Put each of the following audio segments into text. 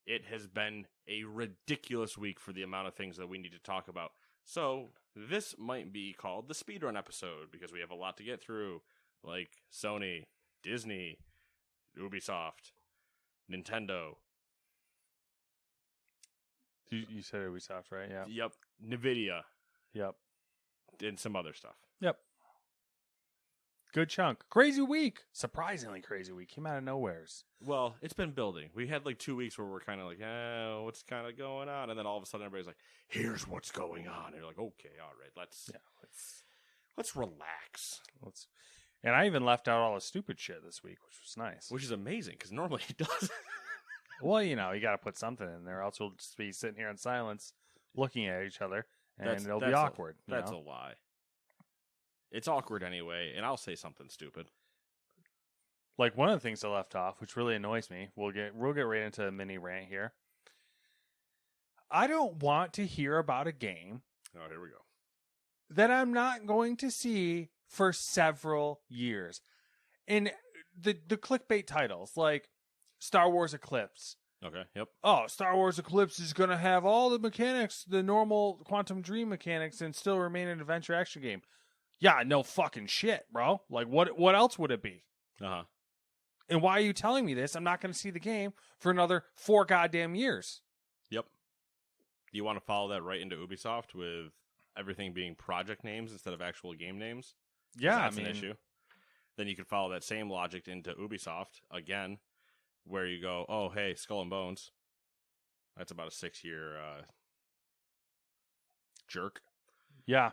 it has been a ridiculous week for the amount of things that we need to talk about. So this might be called the speedrun episode because we have a lot to get through, like Sony, Disney, Ubisoft, Nintendo. You said Ubisoft, right? Yeah. Yep. Nvidia. Yep. And some other stuff. Yep. Good chunk. Crazy week. Surprisingly crazy week. Came out of nowheres. Well, it's been building. We had like 2 weeks where we're kind of like, what's kind of going on? And then all of a sudden everybody's like, here's what's going on. And you're like, okay, all right, let's relax. And I even left out all the stupid shit this week, which was nice. Which is amazing because normally it doesn't. Well, you got to put something in there, else we'll just be sitting here in silence looking at each other, and it'll be awkward. That's a lie. It's awkward anyway, and I'll say something stupid. Like one of the things I left off, which really annoys me, we'll get right into a mini rant here. I don't want to hear about a game. Oh, here we go. That I'm not going to see for several years. And the clickbait titles like Star Wars Eclipse. Okay, yep. Oh, Star Wars Eclipse is going to have all the mechanics, the normal Quantum Dream mechanics, and still remain an adventure action game. Yeah, no fucking shit, bro. Like, what else would it be? Uh-huh. And why are you telling me this? I'm not going to see the game for another 4 goddamn years. Yep. Do you want to follow that right into Ubisoft with everything being project names instead of actual game names? Yeah, that's an issue. Then you could follow that same logic into Ubisoft again, where you go, oh, hey, Skull and Bones. That's about a 6-year jerk. Yeah.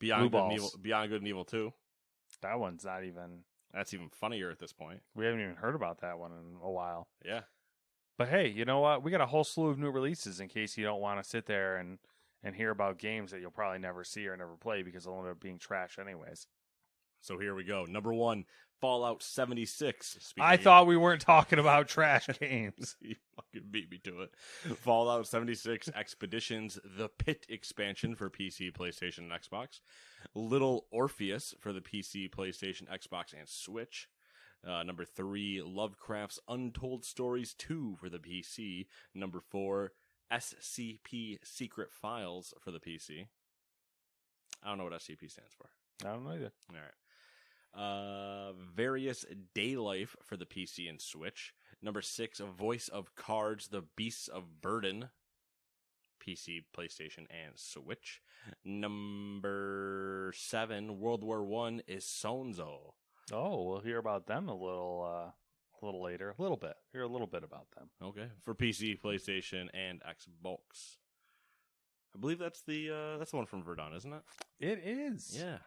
Beyond Good and Evil 2. That one's not even... That's even funnier at this point. We haven't even heard about that one in a while. Yeah. But hey, you know what? We got a whole slew of new releases in case you don't want to sit there and hear about games that you'll probably never see or never play because they'll end up being trash anyways. So here we go. Number 1, Fallout 76. I thought we weren't talking about trash games. You fucking beat me to it. Fallout 76 Expeditions, the Pit expansion for PC, PlayStation, and Xbox. Little Orpheus for the PC, PlayStation, Xbox, and Switch. Number 3, Lovecraft's Untold Stories 2 for the PC. Number 4, SCP Secret Files for the PC. I don't know what SCP stands for. I don't know either. All right. Various Daylife for the PC and Switch. Number 6, Voice of Cards, The Beasts of Burden. PC, PlayStation, and Switch. Number 7, World War I is Sonzo. Oh, we'll hear about them a little later. A little bit. Hear a little bit about them. Okay. For PC, PlayStation, and Xbox. I believe that's the one from Verdun, isn't it? It is. Yeah.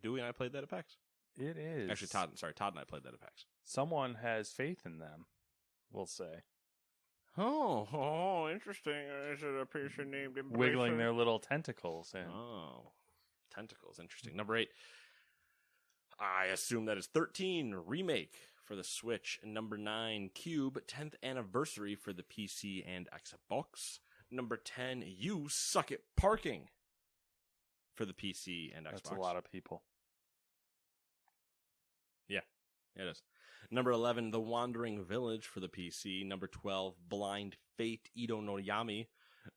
Dewey and I played that at PAX. It is. Actually, Todd and I played that at PAX. Someone has faith in them, we'll say. Oh, interesting. Is it a person named Embracer? Wiggling their little tentacles. And... Oh, tentacles. Interesting. Number 8. I assume that is 13, Remake for the Switch. Number 9, Cube, 10th Anniversary for the PC and Xbox. Number 10, You Suck at Parking for the PC and Xbox. That's a lot of people. Yeah, it is. Number 11, The Wandering Village for the PC. Number 12, Blind Fate Ito no Yami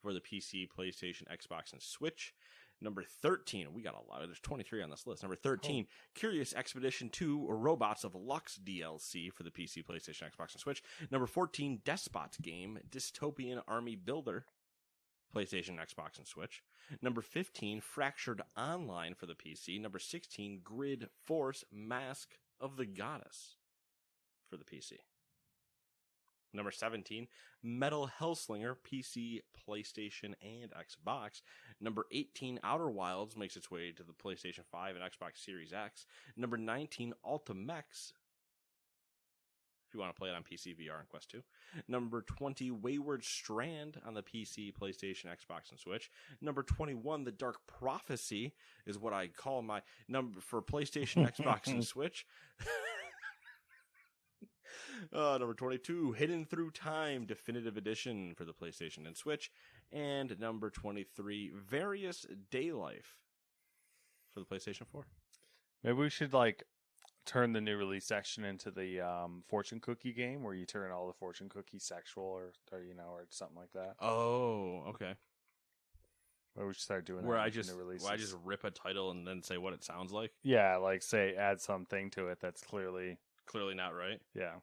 for the PC, PlayStation, Xbox, and Switch. Number 13, we got a lot. There's 23 on this list. Number 13, Curious Expedition 2 Robots of Lux DLC for the PC, PlayStation, Xbox, and Switch. Number 14, Despot Game Dystopian Army Builder, PlayStation, Xbox, and Switch. Number 15, Fractured Online for the PC. Number 16, Grid Force Mask of the Goddess for the PC. Number 17, Metal Hellslinger, PC, PlayStation, and Xbox. Number 18, Outer Wilds makes its way to the PlayStation 5 and Xbox Series X. Number 19, Ultimex, if you want to play it on PC, VR, and Quest 2. Number 20, Wayward Strand on the PC, PlayStation, Xbox, and Switch. Number 21, The Dark Prophecy is what I call my number for PlayStation, Xbox, and Switch. Number 22, Hidden Through Time Definitive Edition for the PlayStation and Switch. And number 23, Various Daylife for the PlayStation 4. Maybe we should, turn the new release section into the fortune cookie game where you turn all the fortune cookies sexual or something like that. Oh, okay. Or we should start doing Where that I with just new releases. where I just rip a title and then say what it sounds like. Yeah, like say add something to it that's clearly Not right. yeah.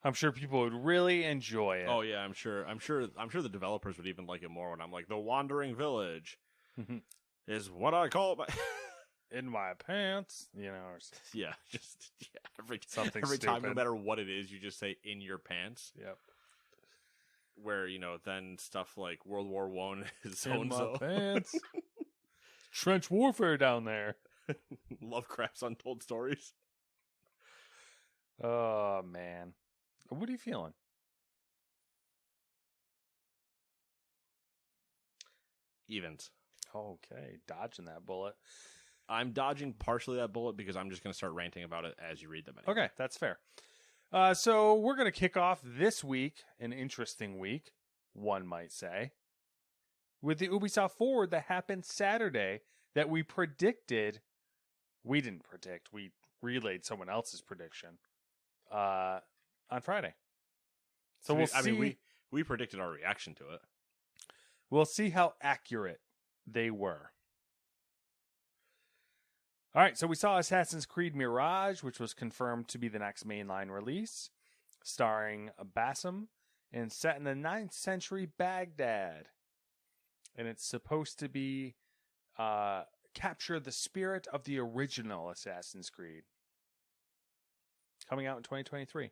I'm sure people would really enjoy it. Oh yeah, I'm sure the developers would even like it more when I'm like, the Wandering Village is what I call my in my pants, or yeah, just every something time, no stupid. matter what it is, you just say in your pants. Yep. Where then stuff like World War I is In my so pants. Trench warfare down there. Lovecraft's Untold Stories. Oh man, what are you feeling? Evens. Okay, dodging that bullet. I'm dodging partially that bullet because I'm just going to start ranting about it as you read them. Anyway. Okay, that's fair. So we're going to kick off this week, an interesting week, one might say, with the Ubisoft Forward that happened Saturday that we predicted. We didn't predict. We relayed someone else's prediction on Friday. So we'll see. I mean, we predicted our reaction to it. We'll see how accurate they were. All right, so we saw Assassin's Creed Mirage, which was confirmed to be the next mainline release, starring Basim and set in the 9th century Baghdad. And it's supposed to be capture the spirit of the original Assassin's Creed. Coming out in 2023.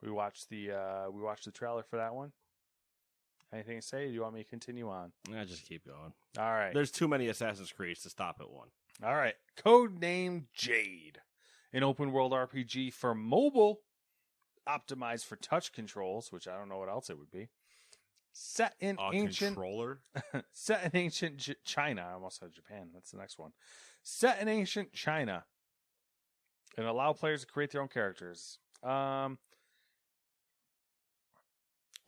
We watched the trailer for that one. Anything to say? Do you want me to continue on? Yeah, just keep going. All right. There's too many Assassin's Creeds to stop at one. All right. Codename Jade. An open world RPG for mobile, optimized for touch controls, which I don't know what else it would be. Set in ancient controller. Set in ancient China. I almost said Japan. That's the next one. Set in ancient China. And allow players to create their own characters.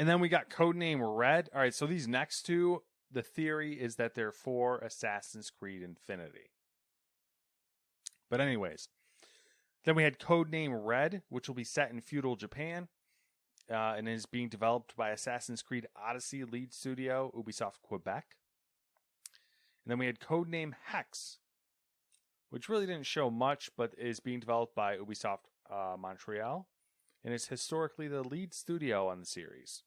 And then we got Codename Red. All right, so these next two, the theory is that they're for Assassin's Creed Infinity. But anyways, then we had Codename Red, which will be set in feudal Japan, and is being developed by Assassin's Creed Odyssey lead studio, Ubisoft Quebec. And then we had Codename Hex, which really didn't show much, but is being developed by Ubisoft Montreal, and is historically the lead studio on the series.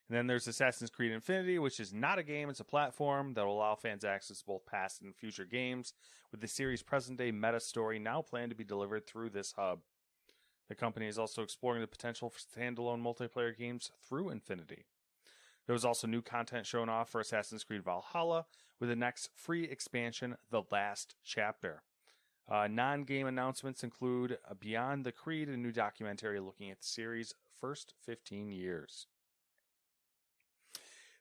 And then there's Assassin's Creed Infinity, which is not a game, it's a platform that will allow fans access to both past and future games, with the series' present-day meta story now planned to be delivered through this hub. The company is also exploring the potential for standalone multiplayer games through Infinity. There was also new content shown off for Assassin's Creed Valhalla, with the next free expansion, The Last Chapter. Non-game announcements include Beyond the Creed, a new documentary looking at the series' first 15 years.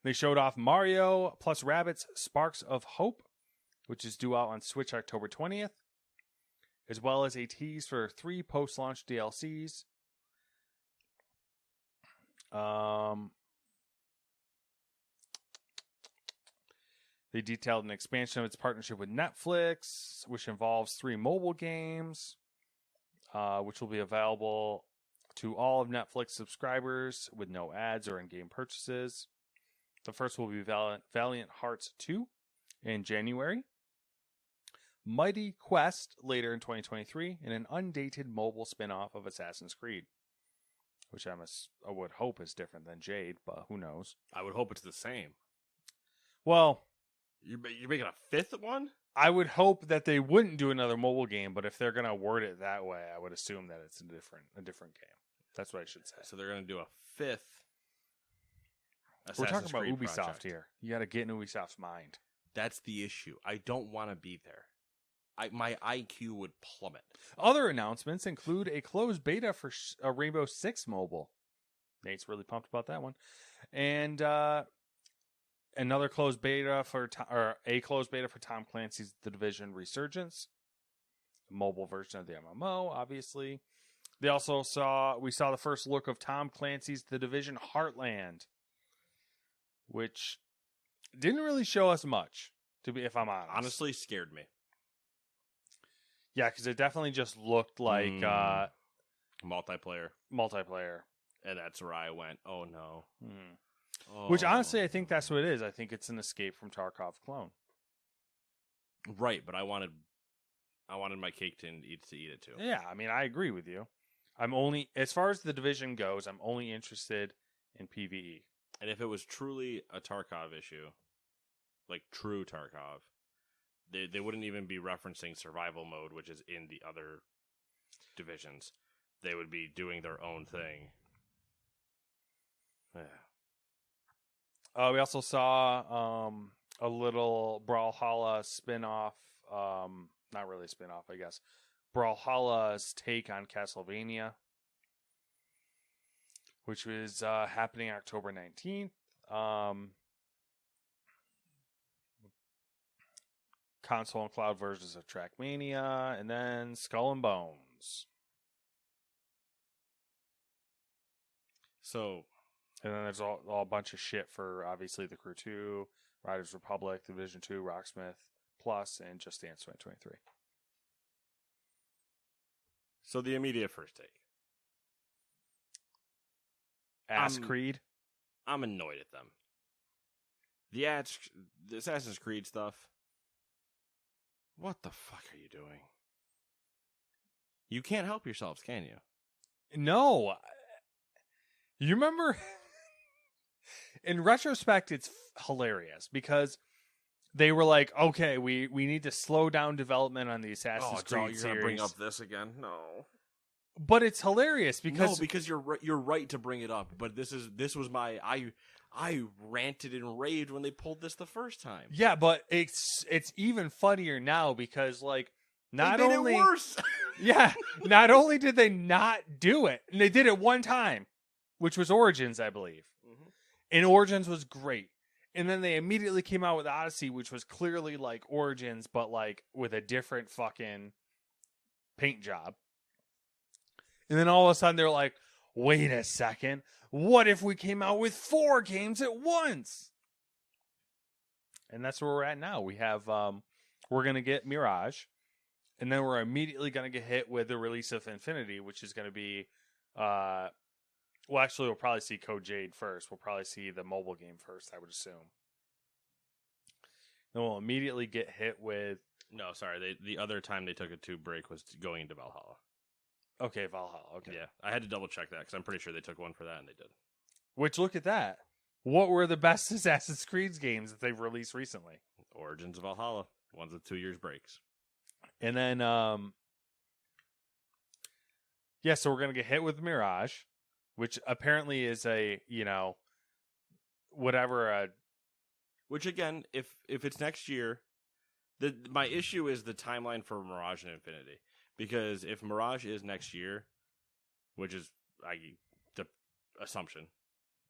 They showed off Mario plus Rabbids Sparks of Hope, which is due out on Switch October 20th, as well as a tease for 3 post-launch DLCs. They detailed an expansion of its partnership with Netflix, which involves 3 mobile games, which will be available to all of Netflix subscribers with no ads or in-game purchases. The first will be Valiant Hearts 2 in January. Mighty Quest later in 2023, and an undated mobile spin-off of Assassin's Creed, which I would hope is different than Jade, but who knows? I would hope it's the same. Well, you're making a 5th one? I would hope that they wouldn't do another mobile game, but if they're going to word it that way, I would assume that it's a different game. That's what I should say. So they're going to do a 5th. We're talking about Creed Ubisoft project. here. You got to get in Ubisoft's mind. That's the issue. I don't want to be there. My IQ would plummet. Other announcements include a closed beta for Rainbow Six Mobile. Nate's really pumped about that one. And another closed beta for Tom Clancy's The Division Resurgence, a mobile version of the MMO, obviously. We saw the first look of Tom Clancy's The Division Heartland, which Didn't really show us much, if I'm honest. Honestly, scared me. Yeah, because it definitely just looked like Multiplayer. multiplayer. And that's where I went, oh no. Which honestly, I think that's what it is. I think it's an escape from Tarkov clone. Right, but I wanted my cake to eat it too. Yeah, I mean, I agree with you. I'm only, as far as the Division goes, I'm only interested in PvE. And if it was truly a Tarkov issue, like true Tarkov, they wouldn't even be referencing survival mode, which is in the other divisions. They would be doing their own thing. Yeah. We also saw a little Brawlhalla spin-off. Not really a spin-off, I guess. Brawlhalla's take on Castlevania, which was happening October 19th. Console and cloud versions of Trackmania, and then Skull and Bones. So, and then there's all a bunch of shit for, obviously, The Crew 2, Riders Republic, Division 2, Rocksmith Plus, and Just Dance 2023. So the immediate first take. Creed. I'm annoyed at them. The Assassin's Creed stuff. What the fuck are you doing? You can't help yourselves, can you? No. You remember? In retrospect, it's hilarious because they were like, okay, we need to slow down development on the Assassin's Creed series. You're gonna bring up this again? No. But it's hilarious because you're right to bring it up. But this was my I ranted and raved when they pulled this the first time. Yeah, but it's even funnier now because like not they made only it worse. Yeah, not only did they not do it, and they did it one time, which was Origins, I believe. Mm-hmm. And Origins was great. And then they immediately came out with Odyssey, which was clearly like Origins, but like with a different fucking paint job. And then all of a sudden they're like, wait a second. What if we came out with 4 games at once? And that's where we're at now. We have, we're going to get Mirage. And then we're immediately going to get hit with the release of Infinity, which is going to be, well, actually, we'll probably see Code Jade first. We'll probably see the mobile game first, I would assume. Then we'll immediately get hit with... No, sorry. The other time they took a tube break was going into Valhalla. Okay, Valhalla. Okay. Yeah, I had to double check that because I'm pretty sure they took one for that, and they did. Which, look at that. What were the best Assassin's Creed games that they've released recently? Origins of Valhalla. Ones with 2 years breaks. And then, yeah, so we're going to get hit with Mirage, which apparently is a, whatever. Which, again, if it's next year, my issue is the timeline for Mirage and Infinity. Because if Mirage is next year, which is the assumption,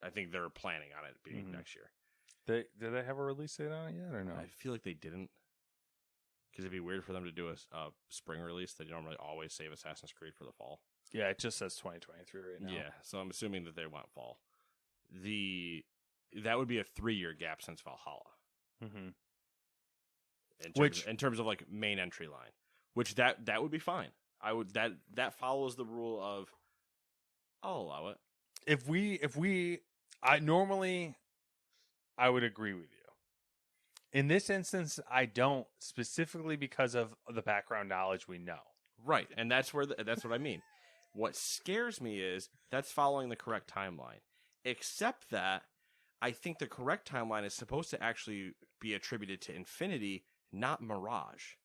I think they're planning on it being next year. Did they have a release date on it yet or no? I feel like they didn't. Because it'd be weird for them to do a spring release. They normally always save Assassin's Creed for the fall. Yeah, it just says 2023 right now. Yeah, so I'm assuming that they want fall. That would be a 3-year gap since Valhalla. Mm-hmm. In terms of like main entry line. Which that would be fine. That follows the rule of I'll allow it. I would agree with you. In this instance, I don't, specifically because of the background knowledge we know. Right, and that's what I mean. What scares me is that's following the correct timeline. Except that I think the correct timeline is supposed to actually be attributed to Infinity, not Mirage.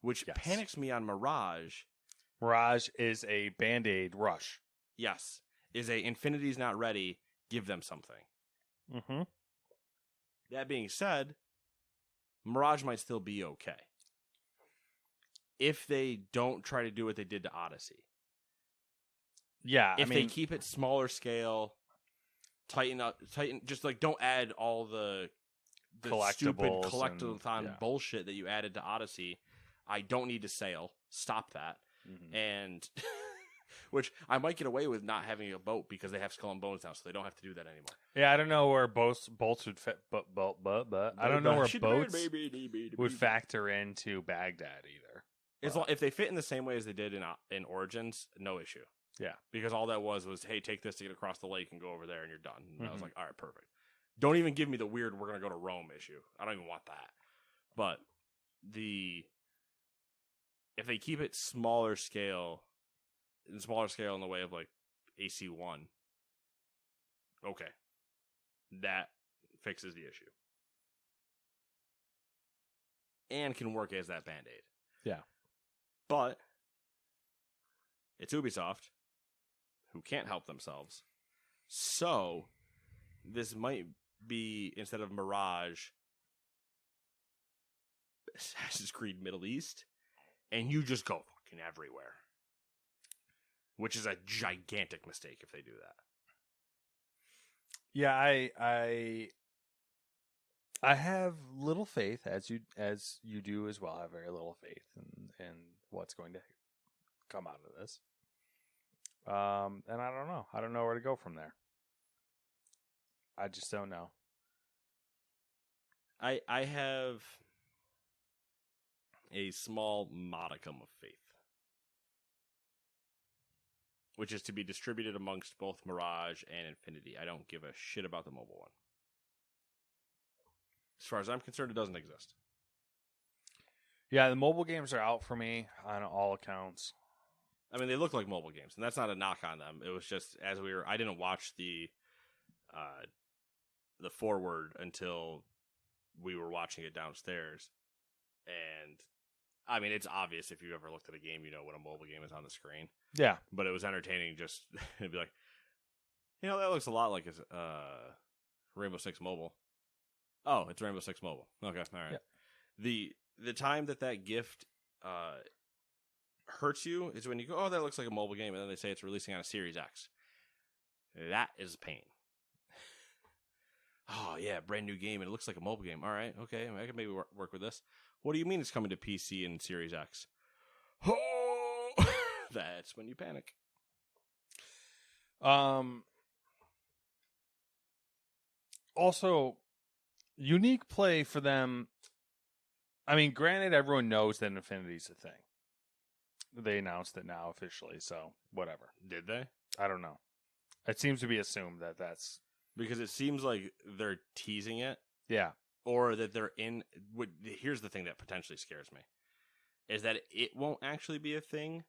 Which panics me on Mirage. Mirage is a Band-Aid rush. Yes. Is Infinity's not ready, give them something. Mm-hmm. That being said, Mirage might still be okay. If they don't try to do what they did to Odyssey. Yeah, if they keep it smaller scale, tighten, just like don't add all the stupid collectathon bullshit that you added to Odyssey. I don't need to sail. Stop that. Mm-hmm. And Which I might get away with not having a boat because they have Skull and Bones now, so they don't have to do that anymore. Yeah, I don't know where bolts would fit, but I don't know where boats would factor into Baghdad either. As long, if they fit in the same way as they did in Origins, no issue. Yeah. Because all that was, hey, take this to get across the lake and go over there and you're done. And I was Mhm. like, all right, perfect. Don't even give me the weird, we're going to go to Rome issue. I don't even want that. But if they keep it smaller scale in the way of like AC1, okay. That fixes the issue. And can work as that Band-Aid. Yeah. But it's Ubisoft, who can't help themselves. So this might be, instead of Mirage, Assassin's Creed Middle East, and you just go fucking everywhere. Which is a gigantic mistake if they do that. Yeah, I have little faith, as you do as well. I have very little faith in what's going to come out of this. And I don't know. I don't know where to go from there. I just don't know. I have a small modicum of faith, which is to be distributed amongst both Mirage and Infinity. I don't give a shit about the mobile one. As far as I'm concerned, it doesn't exist. Yeah, the mobile games are out for me on all accounts. I mean, they look like mobile games, and that's not a knock on them. It was just I didn't watch the forward until we were watching it downstairs, and I mean, it's obvious if you ever looked at a game, you know what a mobile game is on the screen. Yeah, but it was entertaining. Just it'd be like, that looks a lot like Rainbow Six Mobile. Oh, it's Rainbow Six Mobile. Okay, all right. Yeah. The time that gift hurts you is when you go, oh, that looks like a mobile game, and then they say it's releasing on a Series X. That is pain. Oh yeah, brand new game, and it looks like a mobile game. All right, okay, I can maybe work with this. What do you mean it's coming to PC and Series X? Oh, that's when you panic. Also, unique play for them. I mean, granted, everyone knows that Infinity's a thing. They announced it now officially, so whatever. Did they? I don't know. It seems to be assumed that that's... Because it seems like they're teasing it. Yeah. Or that they're in... Here's the thing that potentially scares me. Is that it won't actually be a thing,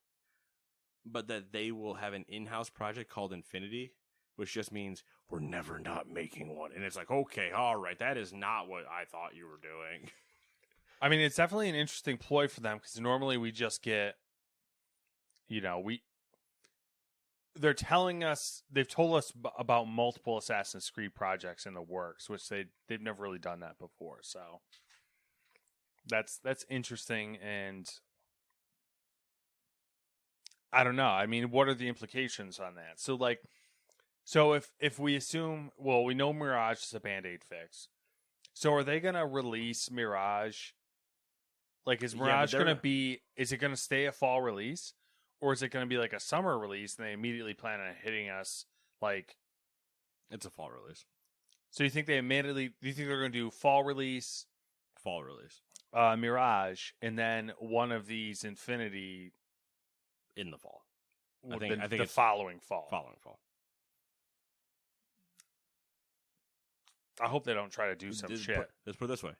but that they will have an in-house project called Infinity, which just means we're never not making one. And it's like, okay, all right, that is not what I thought you were doing. I mean, it's definitely an interesting ploy for them, because normally we just get, they're telling us, they've told us about multiple Assassin's Creed projects in the works, which they've never really done that before. So that's interesting, and I don't know. I mean, what are the implications on that? So if we assume, well, we know Mirage is a Band-Aid fix. So are they going to release Mirage? Like, is Mirage going to be, is it going to stay a fall release? Or is it going to be like a summer release and they immediately plan on hitting us like... It's a fall release. So you think they're going to do fall release? Fall release. Mirage, and then one of these Infinity... In the fall. I think the following fall. Following fall. I hope they don't try to do some shit. Let's put it this way.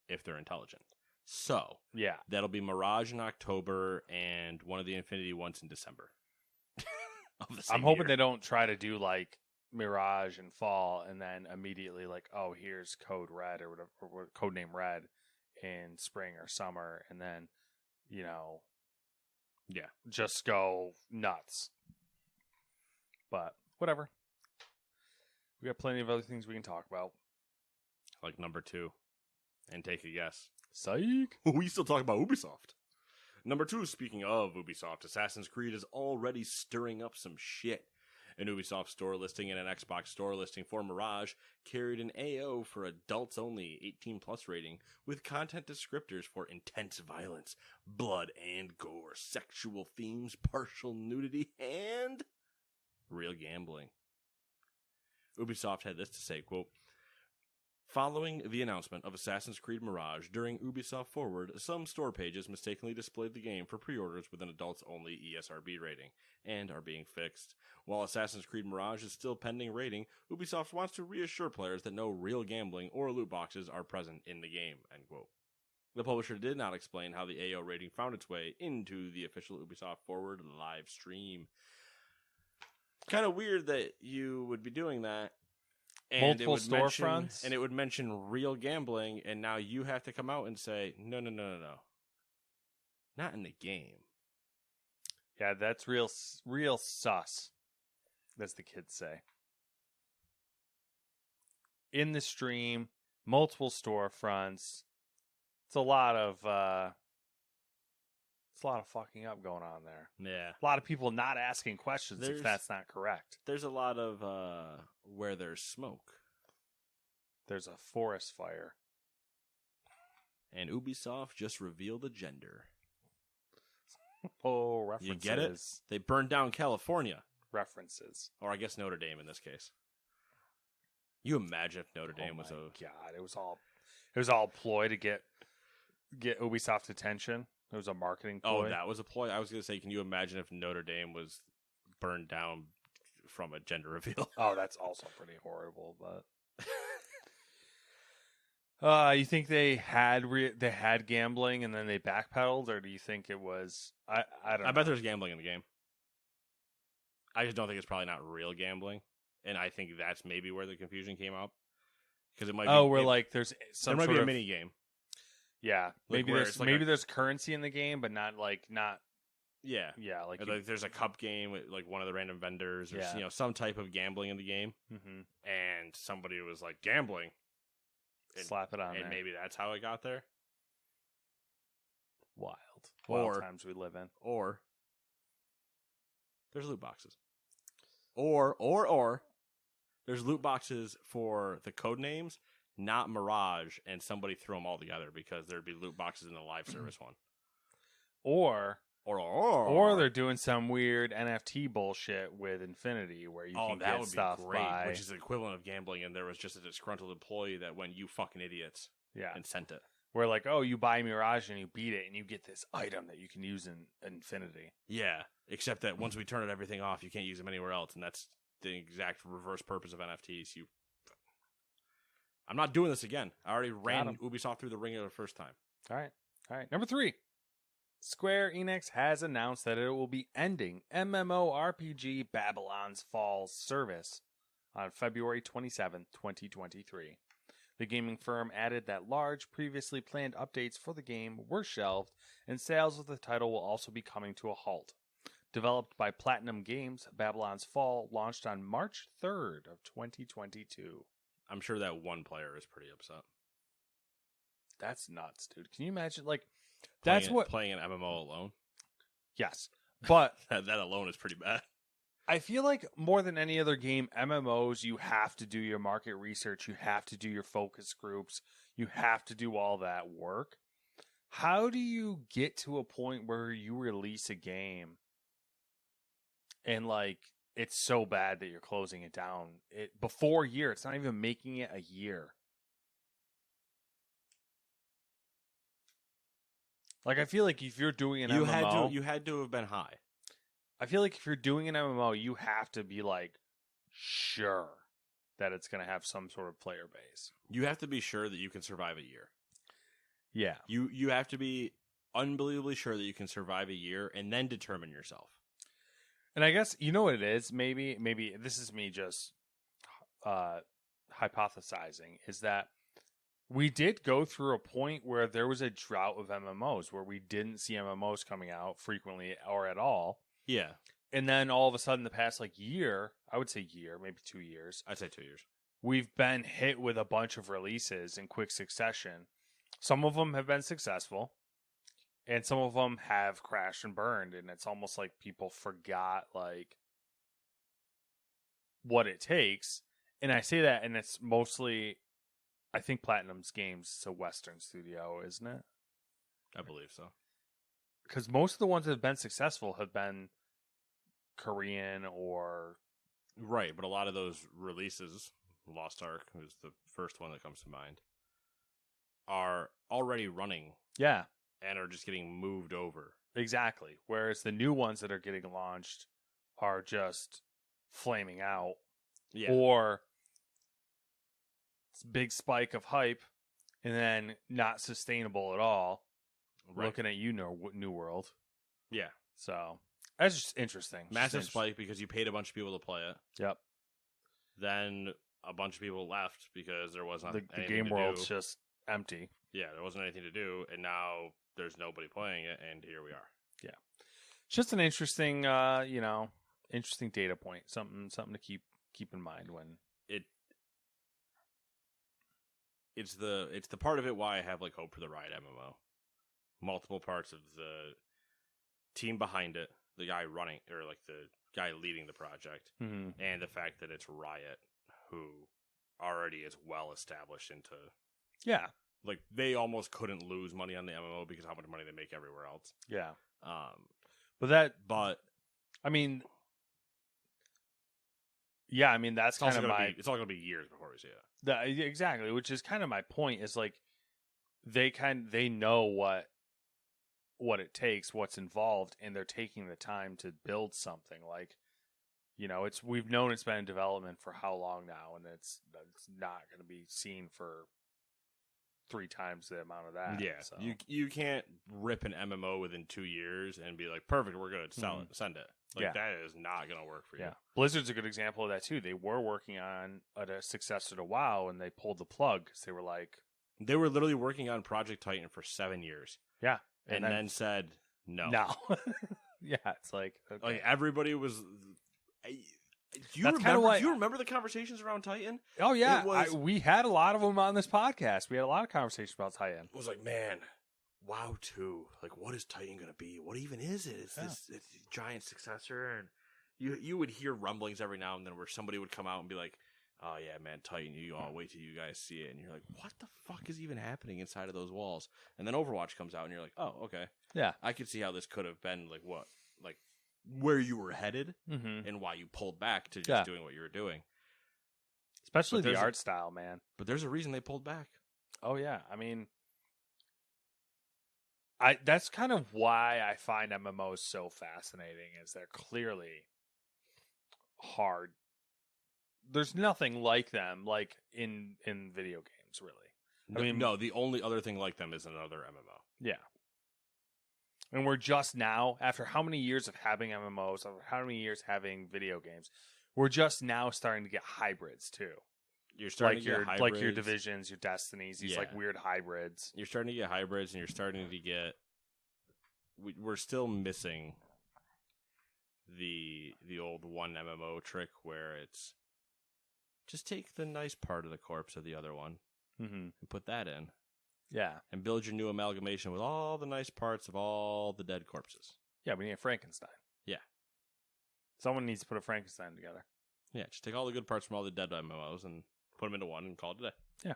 If they're intelligent. So, yeah, that'll be Mirage in October and one of the Infinity ones in December. I'm hoping they don't try to do like Mirage in fall and then immediately like, oh, here's Code Red or whatever, or Codename Red in spring or summer, and then just go nuts. But whatever. We got plenty of other things we can talk about. Like number 2. And take a guess. Psych. We still talk about Ubisoft. Number 2, speaking of Ubisoft, Assassin's Creed is already stirring up some shit. An Ubisoft store listing and an Xbox store listing for Mirage carried an AO for adults only 18 plus rating with content descriptors for intense violence, blood and gore, sexual themes, partial nudity, and real gambling. Ubisoft had this to say, quote, following the announcement of Assassin's Creed Mirage during Ubisoft Forward, some store pages mistakenly displayed the game for pre-orders with an adults-only ESRB rating, and are being fixed. While Assassin's Creed Mirage is still pending rating, Ubisoft wants to reassure players that no real gambling or loot boxes are present in the game, end quote. The publisher did not explain how the AO rating found its way into the official Ubisoft Forward live stream. Kind of weird that you would be doing that. And Multiple storefronts, and it would mention real gambling, and now you have to come out and say, no, not in the game. Yeah, that's real sus, as the kids say. In the stream, multiple storefronts. It's a lot of fucking up going on there. Yeah, A lot of people not asking questions if that's not correct. There's a lot of where there's smoke. There's a forest fire. And Ubisoft just revealed the gender. Oh, references. You get it? They burned down California. References. Or I guess Notre Dame in this case. You imagine if Notre Dame was God, it was all a ploy to get Ubisoft attention. It was a marketing ploy. Oh, that was a ploy? I was going to say, can you imagine if Notre Dame was burned down from a gender reveal? Oh, that's also pretty horrible, but... you think they had gambling and then they backpedaled, or do you think it was... I don't know. I bet there's gambling in the game. I just don't think it's probably not real gambling. And I think that's maybe where the confusion came up. Because it might be... there's some there might sort be a of... mini game. Yeah, Like maybe there's currency in the game, but not. Yeah, like there's a cup game with like one of the random vendors, or some type of gambling in the game, and somebody was like gambling, slap it on, and there. Maybe that's how it got there. Wild times we live in. Or there's loot boxes, or there's loot boxes for the code names. Not Mirage, and somebody threw them all together because there'd be loot boxes in the live service one. Or they're doing some weird NFT bullshit with Infinity where you can get stuff by... which is the equivalent of gambling, and there was just a disgruntled employee that went, you fucking idiots, and sent it. Where like, oh, you buy Mirage and you beat it, and you get this item that you can use in Infinity. Yeah, except that once we turn everything off, you can't use them anywhere else, and that's the exact reverse purpose of NFTs. I'm not doing this again. I already ran Ubisoft through the ringer the first time. All right. Number 3. Square Enix has announced that it will be ending MMORPG Babylon's Fall service on February 27, 2023. The gaming firm added that large, previously planned updates for the game were shelved, and sales of the title will also be coming to a halt. Developed by Platinum Games, Babylon's Fall launched on March 3rd of 2022. I'm sure that one player is pretty upset. That's nuts, dude. Can you imagine? Like, playing an MMO alone. Yes, but that alone is pretty bad. I feel like more than any other game, MMOs, you have to do your market research. You have to do your focus groups. You have to do all that work. How do you get to a point where you release a game and like it's so bad that you're closing it down before a year? It's not even making it a year. Like, I feel like if you're doing an MMO... You had to have been high. I feel like if you're doing an MMO, you have to be, like, sure that it's going to have some sort of player base. You have to be sure that you can survive a year. Yeah. You have to be unbelievably sure that you can survive a year and then determine yourself. And I guess, you know what it is? Maybe this is me just hypothesizing, is that we did go through a point where there was a drought of MMOs, where we didn't see MMOs coming out frequently or at all. Yeah. And then all of a sudden, the past year, I would say year, maybe 2 years. I'd say 2 years. We've been hit with a bunch of releases in quick succession. Some of them have been successful, and some of them have crashed and burned. And it's almost like people forgot, what it takes. And I say that, and it's mostly, I think Platinum's Games is a Western studio, isn't it? I believe so. Because most of the ones that have been successful have been Korean or... Right, but a lot of those releases, Lost Ark is the first one that comes to mind, are already running. Yeah. And are just getting moved over. Exactly. Whereas the new ones that are getting launched are just flaming out. Yeah. Or it's a big spike of hype and then not sustainable at all. Right. Looking at you, New World. Yeah. So that's just interesting. Massive spike because you paid a bunch of people to play it. Yep. Then a bunch of people left because there wasn't the game world's just empty. Yeah, there wasn't anything to do, and now there's nobody playing it, and here we are. Yeah. Just an interesting, interesting data point. Something to keep in mind when it's the part of it why I have like hope for the Riot MMO. Multiple parts of the team behind it, the guy running or like the guy leading the project, mm-hmm. and the fact that it's Riot who already is well established into like they almost couldn't lose money on the MMO because of how much money they make everywhere else. Yeah. But I mean, yeah, I mean that's kind of it's all gonna be years before we see it. Exactly, which is kind of my point. Is like they know what it takes, what's involved, and they're taking the time to build something. Like, we've known it's been in development for how long now, and it's not going to be seen for 3 times the amount of that. Yeah, so. you can't rip an MMO within 2 years and be like, perfect, we're good, sell it, send it. Like that is not going to work for you. Yeah, Blizzard's a good example of that too. They were working on a successor to WoW, and they pulled the plug because they were like, they were literally working on Project Titan for 7 years. Yeah, and then said no. Yeah, it's like okay. Like everybody was. Do you remember the conversations around Titan? Oh yeah, we had a lot of them on this podcast. We had a lot of conversations about Titan. It was like, man, WoW 2. Like, what is Titan going to be? What even is it? It's this giant successor, and you would hear rumblings every now and then where somebody would come out and be like, "Oh yeah, man, Titan. You all wait till you guys see it," and you're like, "What the fuck is even happening inside of those walls?" And then Overwatch comes out, and you're like, "Oh, okay, yeah, I could see how this could have been like where you were headed mm-hmm. and why you pulled back to just doing what you were doing." Especially the art style, man. But there's a reason they pulled back. Oh yeah, I mean, that's kind of why I find MMOs so fascinating. Is they're clearly hard. There's nothing like them, like in video games, really. No, the only other thing like them is another MMO. Yeah. And we're just now, after how many years of having MMOs, after how many years having video games, we're just now starting to get hybrids too. You're starting to get hybrids. Like your Divisions, your Destinies, these like weird hybrids. You're starting to get hybrids, and you're starting to get. We're still missing the old one MMO trick where it's just take the nice part of the corpse of the other one and put that in. Yeah. And build your new amalgamation with all the nice parts of all the dead corpses. Yeah, we need a Frankenstein. Yeah. Someone needs to put a Frankenstein together. Yeah, just take all the good parts from all the dead MMOs and put them into one and call it a day. Yeah.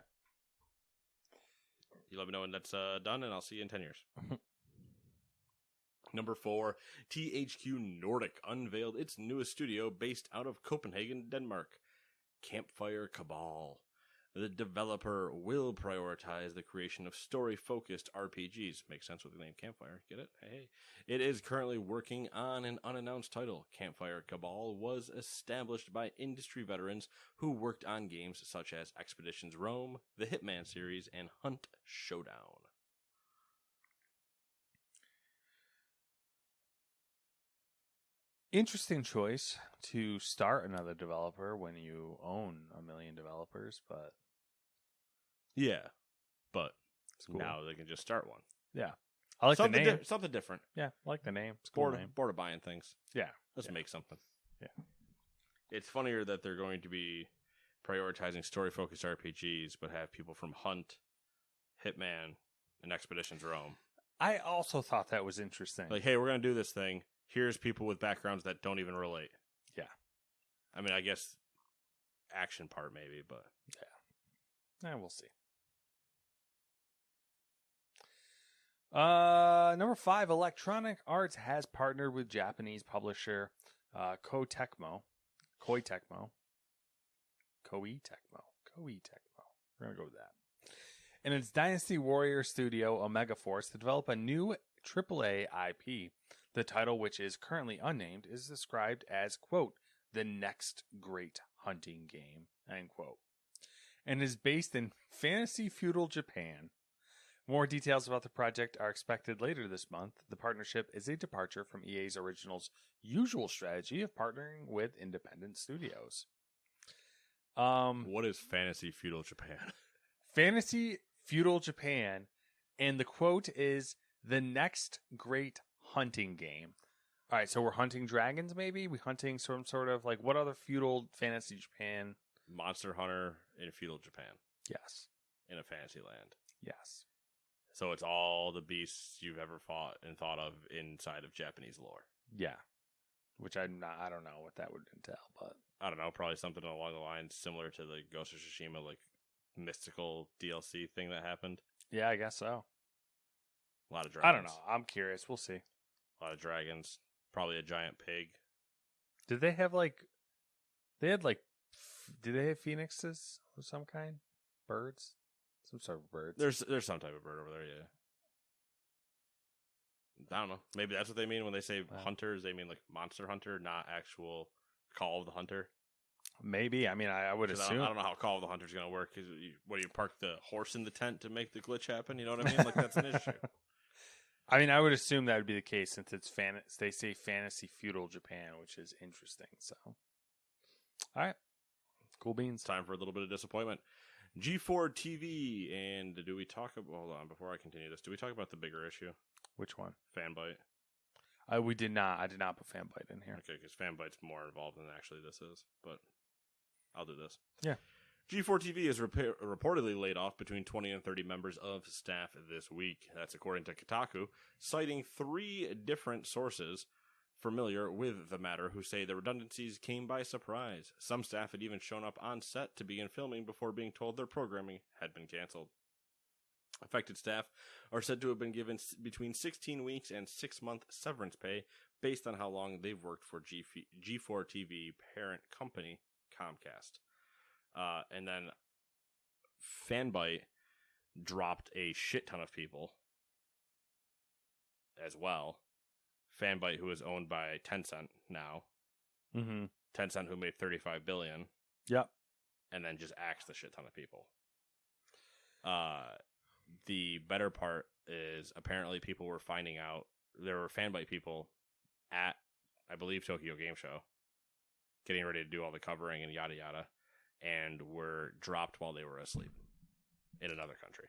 You let me know when that's done, and I'll see you in 10 years. Number 4, THQ Nordic unveiled its newest studio based out of Copenhagen, Denmark, Campfire Cabal. The developer will prioritize the creation of story-focused RPGs. Makes sense with the name Campfire. Get it? Hey. It is currently working on an unannounced title. Campfire Cabal was established by industry veterans who worked on games such as Expeditions Rome, the Hitman series, and Hunt Showdown. Interesting choice to start another developer when you own a million developers, but yeah, but cool. Now they can just start one. Yeah, I like something the name. Something different. Yeah, I like the name. It's a cool name. Bored of buying things. Yeah, let's make something. Yeah, it's funnier that they're going to be prioritizing story-focused RPGs, but have people from Hunt, Hitman, and Expeditions Rome. I also thought that was interesting. Like, hey, we're going to do this thing. Here's people with backgrounds that don't even relate. Yeah. I mean, I guess action part maybe, but we'll see. Number 5, Electronic Arts has partnered with Japanese publisher Koei Tecmo. We're going to go with that. And its Dynasty Warrior studio, Omega Force, to develop a new AAA IP. The title, which is currently unnamed, is described as, quote, the next great hunting game, end quote, and is based in fantasy feudal Japan. More details about the project are expected later this month. The partnership is a departure from EA's Originals' usual strategy of partnering with independent studios. What is fantasy feudal Japan? Fantasy feudal Japan, and the quote is the next great hunting game. All right, so we're hunting dragons, maybe? We hunting some sort of, like, what other feudal fantasy Japan? Monster Hunter in feudal Japan. Yes. In a fantasy land. Yes. So it's all the beasts you've ever fought and thought of inside of Japanese lore. Yeah. Which I don't know what that would entail, but I don't know, probably something along the lines similar to the Ghost of Tsushima, like, mystical DLC thing that happened. Yeah, I guess so. A lot of dragons. I don't know. I'm curious. We'll see. A lot of dragons. Probably a giant pig. Did they have, like... Did they have phoenixes of some kind? Birds? Some sort of birds. There's some type of bird over there, yeah. I don't know. Maybe that's what they mean when they say hunters. They mean like Monster Hunter, not actual Call of the Hunter. Maybe. I mean, I would assume. I don't know how Call of the Hunter is going to work. What do you park the horse in the tent to make the glitch happen? You know what I mean? Like, that's an issue. I mean, I would assume that would be the case since it's they say fantasy feudal Japan, which is interesting. So, all right. Cool beans. Time for a little bit of disappointment. G4 TV, and do we talk about... Hold on, before I continue this, do we talk about the bigger issue? Which one? Fanbyte. We did not. I did not put Fanbyte in here. Okay, because Fanbyte's more involved than actually this is, but I'll do this. Yeah. G4 TV has reportedly laid off between 20 and 30 members of staff this week. That's according to Kotaku, citing 3 different sources familiar with the matter who say the redundancies came by surprise. Some staff had even shown up on set to begin filming before being told their programming had been canceled. Affected staff are said to have been given between 16 weeks and 6-month severance pay based on how long they've worked for G4 TV parent company, Comcast. And then Fanbyte dropped a shit ton of people as well. Fanbyte, who is owned by Tencent now. Mm-hmm. Tencent, who made $35 billion. Yep. And then just axed a shit ton of people. The better part is apparently people were finding out there were Fanbyte people at, I believe, Tokyo Game Show, getting ready to do all the covering and yada yada, and were dropped while they were asleep in another country.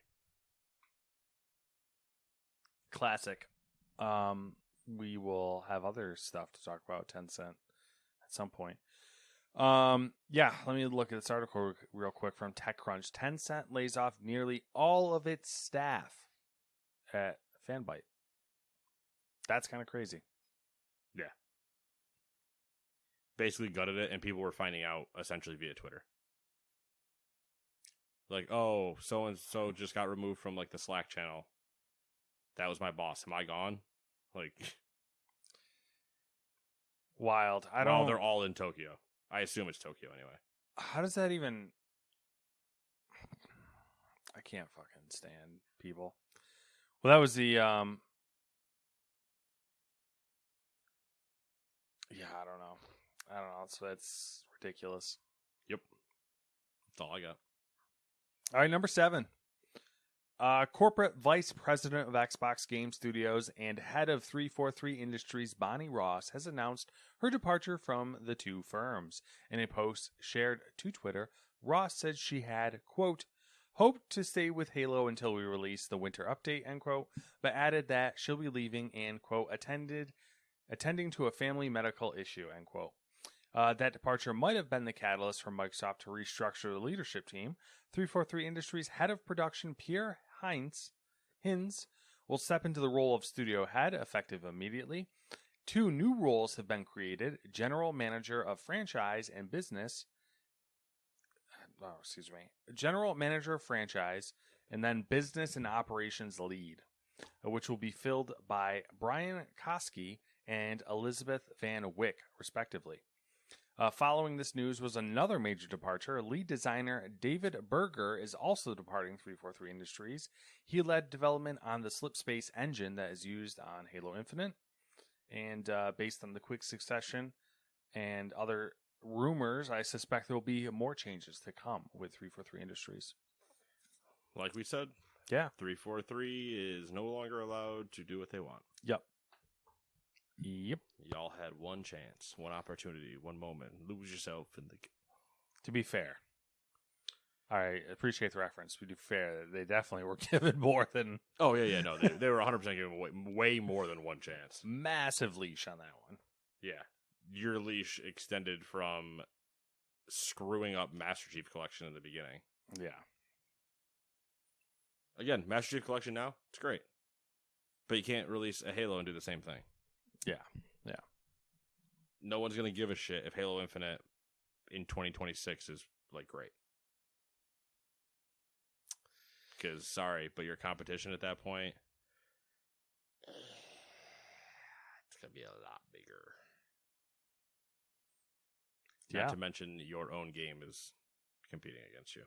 Classic. We will have other stuff to talk about Tencent at some point. Yeah, let me look at this article real quick from TechCrunch. Tencent lays off nearly all of its staff at Fanbyte. That's kind of crazy. Yeah. Basically gutted it, and people were finding out essentially via Twitter. Like, oh, so-and-so just got removed from, like, the Slack channel. That was my boss. Am I gone? Like... Wild. Well, they're all in Tokyo. I assume it's Tokyo anyway. How does that even... I can't fucking stand people. Well, that was the... Yeah, I don't know. So that's ridiculous. Yep. That's all I got. All right, number 7. Corporate Vice President of Xbox Game Studios and head of 343 Industries, Bonnie Ross, has announced her departure from the two firms. In a post shared to Twitter, Ross said she had, quote, hoped to stay with Halo until we release the winter update, end quote, but added that she'll be leaving and, quote, attending to a family medical issue, end quote. That departure might have been the catalyst for Microsoft to restructure the leadership team. 343 Industries head of production Pierre Hins will step into the role of studio head, effective immediately. 2 new roles have been created: General Manager of Franchise and Business general manager of franchise, and then business and operations lead, which will be filled by Brian Koski and Elizabeth Van Wyck, respectively. Following this news was another major departure. Lead designer David Berger is also departing 343 Industries. He led development on the Slipspace engine that is used on Halo Infinite. And based on the quick succession and other rumors, I suspect there will be more changes to come with 343 Industries. Like we said, Yeah. 343 is no longer allowed to do what they want. Yep. Y'all had one chance, one opportunity, one moment. Lose yourself in the... To be fair, I appreciate the reference. To be fair, they definitely were given more than... Oh, yeah, no. They were 100% given way more than one chance. Massive leash on that one. Yeah. Your leash extended from screwing up Master Chief Collection in the beginning. Yeah. Again, Master Chief Collection now, it's great. But you can't release a Halo and do the same thing. Yeah. No one's going to give a shit if Halo Infinite in 2026 is, like, great. Because, sorry, but your competition at that point, it's going to be a lot bigger. Yeah. Not to mention your own game is competing against you.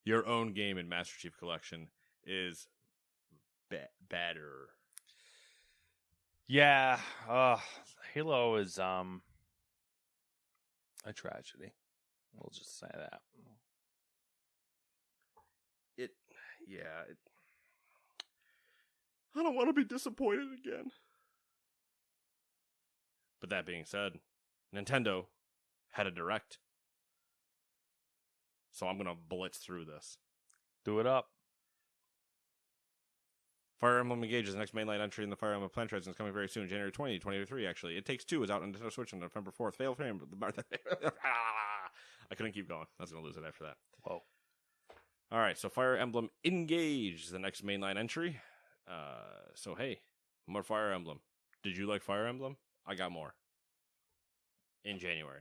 Your own game in Master Chief Collection is better. Yeah. Halo is a tragedy. We'll just say that. I don't want to be disappointed again. But that being said, Nintendo had a direct. So I'm going to blitz through this. Do it up. Fire Emblem Engage is the next mainline entry in the Fire Emblem franchise and it's coming very soon, January 20, 2023, actually. It Takes Two is out on Nintendo Switch on November 4th. Fatal Frame. I couldn't keep going. I was going to lose it after that. Whoa. All right, so Fire Emblem Engage is the next mainline entry. So, hey, more Fire Emblem. Did you like Fire Emblem? I got more. In January.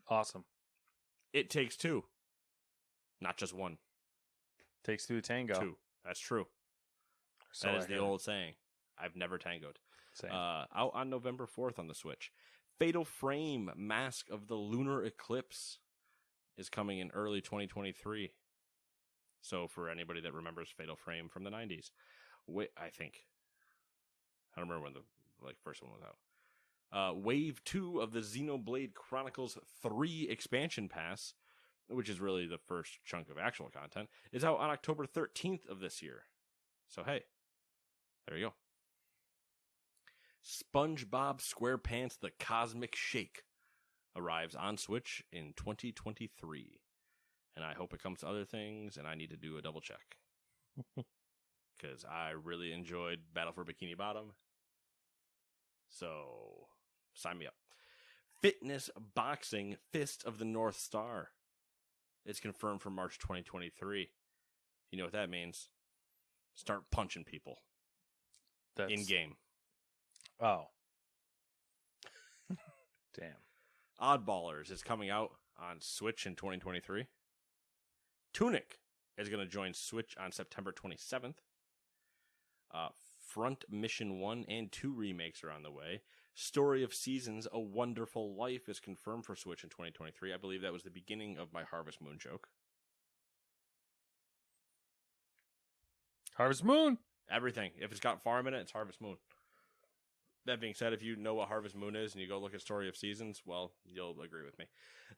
Awesome. It Takes Two. Not just one. Takes Two to Tango. Two. That's true. So that is the old saying. I've never tangoed. Same. Out on November 4th on the Switch. Fatal Frame Mask of the Lunar Eclipse is coming in early 2023. So for anybody that remembers Fatal Frame from the 90s. I think. I don't remember when the first one was out. Wave 2 of the Xenoblade Chronicles 3 expansion pass, which is really the first chunk of actual content, is out on October 13th of this year. So, hey, there you go. SpongeBob SquarePants The Cosmic Shake arrives on Switch in 2023. And I hope it comes to other things, and I need to do a double check. Because I really enjoyed Battle for Bikini Bottom. So, sign me up. Fitness Boxing Fist of the North Star. It's confirmed for March 2023. You know what that means? Start punching people. In-game. Oh. Damn. Oddballers is coming out on Switch in 2023. Tunic is going to join Switch on September 27th. Front Mission 1 and 2 remakes are on the way. Story of Seasons, A Wonderful Life is confirmed for Switch in 2023. I believe that was the beginning of my Harvest Moon joke. Harvest Moon! Everything. If it's got farm in it, it's Harvest Moon. That being said, if you know what Harvest Moon is and you go look at Story of Seasons, well, you'll agree with me.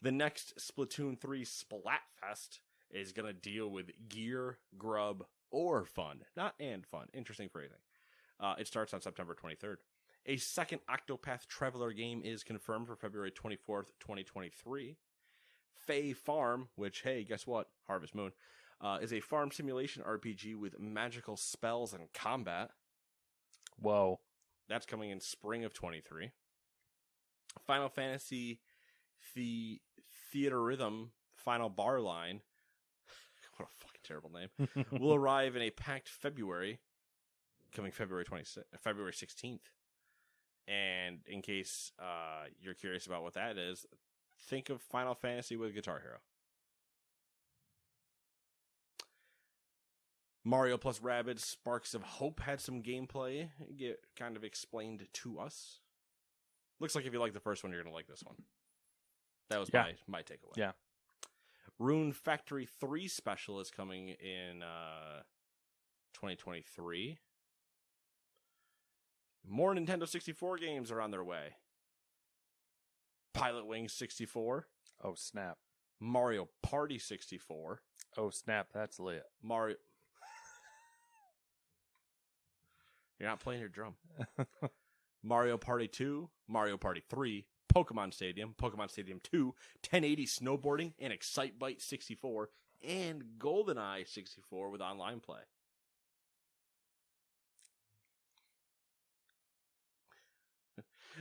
The next Splatoon 3 Splatfest is going to deal with gear, grub, or fun. Not and fun. Interesting phrasing. It starts on September 23rd. A second Octopath Traveler game is confirmed for February 24th, 2023. Fae Farm, which, hey, guess what? Harvest Moon, is a farm simulation RPG with magical spells and combat. Whoa. That's coming in spring of 23. Final Fantasy Theater Rhythm Final Bar Line. What a fucking terrible name. Will arrive in a packed February, coming February 16th. And in case you're curious about what that is, think of Final Fantasy with Guitar Hero. Mario plus Rabbids Sparks of Hope had some gameplay get kind of explained to us. Looks like if you like the first one, you're going to like this one. That was my takeaway. Yeah. Rune Factory 3 special is coming in 2023. More Nintendo 64 games are on their way. Pilot Wings 64. Oh, snap. Mario Party 64. Oh, snap. That's lit. Mario... You're not playing your drum. Mario Party 2, Mario Party 3, Pokemon Stadium 2, 1080 Snowboarding, and Excitebike 64, and GoldenEye 64 with online play.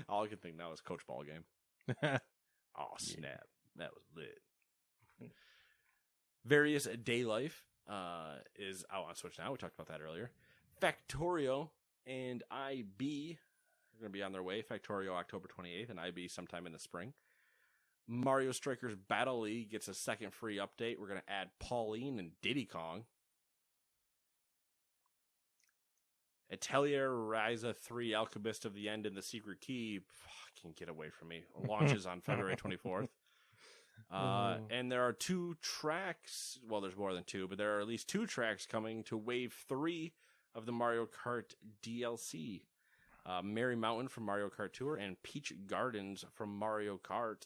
All I can think now is Coach Ball game. Oh, snap. That was lit. Various Day Life is out on Switch now. We talked about that earlier. Factorio and IB are going to be on their way. Factorio October 28th and IB sometime in the spring. Mario Strikers Battle League gets a second free update. We're going to add Pauline and Diddy Kong. Atelier Ryza 3 Alchemist of the End and the Secret Key. Fucking get away from me. Launches on February 24th. And there are 2 tracks. Well, there's more than 2, but there are at least 2 tracks coming to Wave 3 of the Mario Kart DLC. Merry Mountain from Mario Kart Tour and Peach Gardens from Mario Kart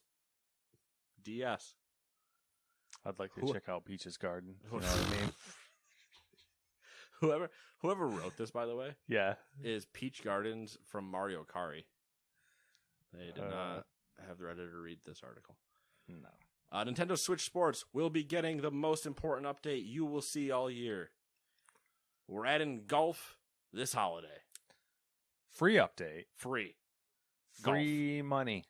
DS. I'd like to check out Peach's Garden. You know what I mean? Whoever wrote this, by the way, yeah, is Peach Gardens from Mario Kart. They did not have their editor read this article. No. Nintendo Switch Sports will be getting the most important update you will see all year. We're adding golf this holiday. Free update. Free money.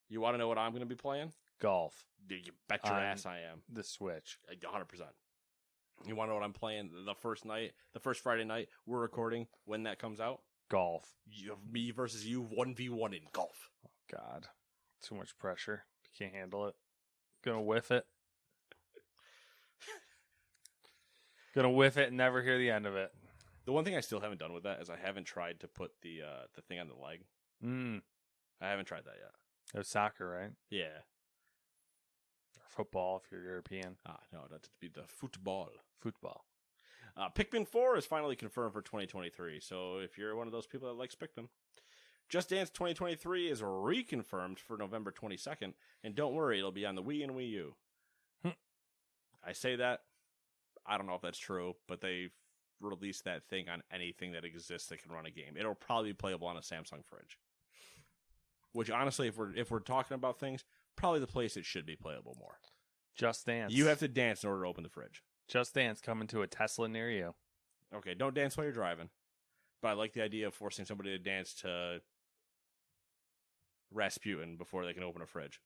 You want to know what I'm going to be playing? Golf. Dude, you bet your ass I am. The Switch. 100%. You want to know what I'm playing the first Friday night we're recording when that comes out? Golf. Me versus you, 1v1 in golf. Oh, God. Too much pressure. Can't handle it. Gonna whiff it. Gonna whiff it and never hear the end of it. The one thing I still haven't done with that is I haven't tried to put the thing on the leg. I haven't tried that yet. It was soccer, right? Yeah. Or football if you're European. No, that'd be the football. Pikmin 4 is finally confirmed for 2023, so if you're one of those people that likes Pikmin. Just Dance 2023 is reconfirmed for November 22nd, and don't worry, it'll be on the Wii and Wii U. I say that, I don't know if that's true, but they've released that thing on anything that exists that can run a game. It'll probably be playable on a Samsung fridge. Which, honestly, if we're talking about things, probably the place it should be playable more. Just Dance. You have to dance in order to open the fridge. Just Dance coming to a Tesla near you. Okay, don't dance while you're driving. But I like the idea of forcing somebody to dance to Rasputin before they can open a fridge.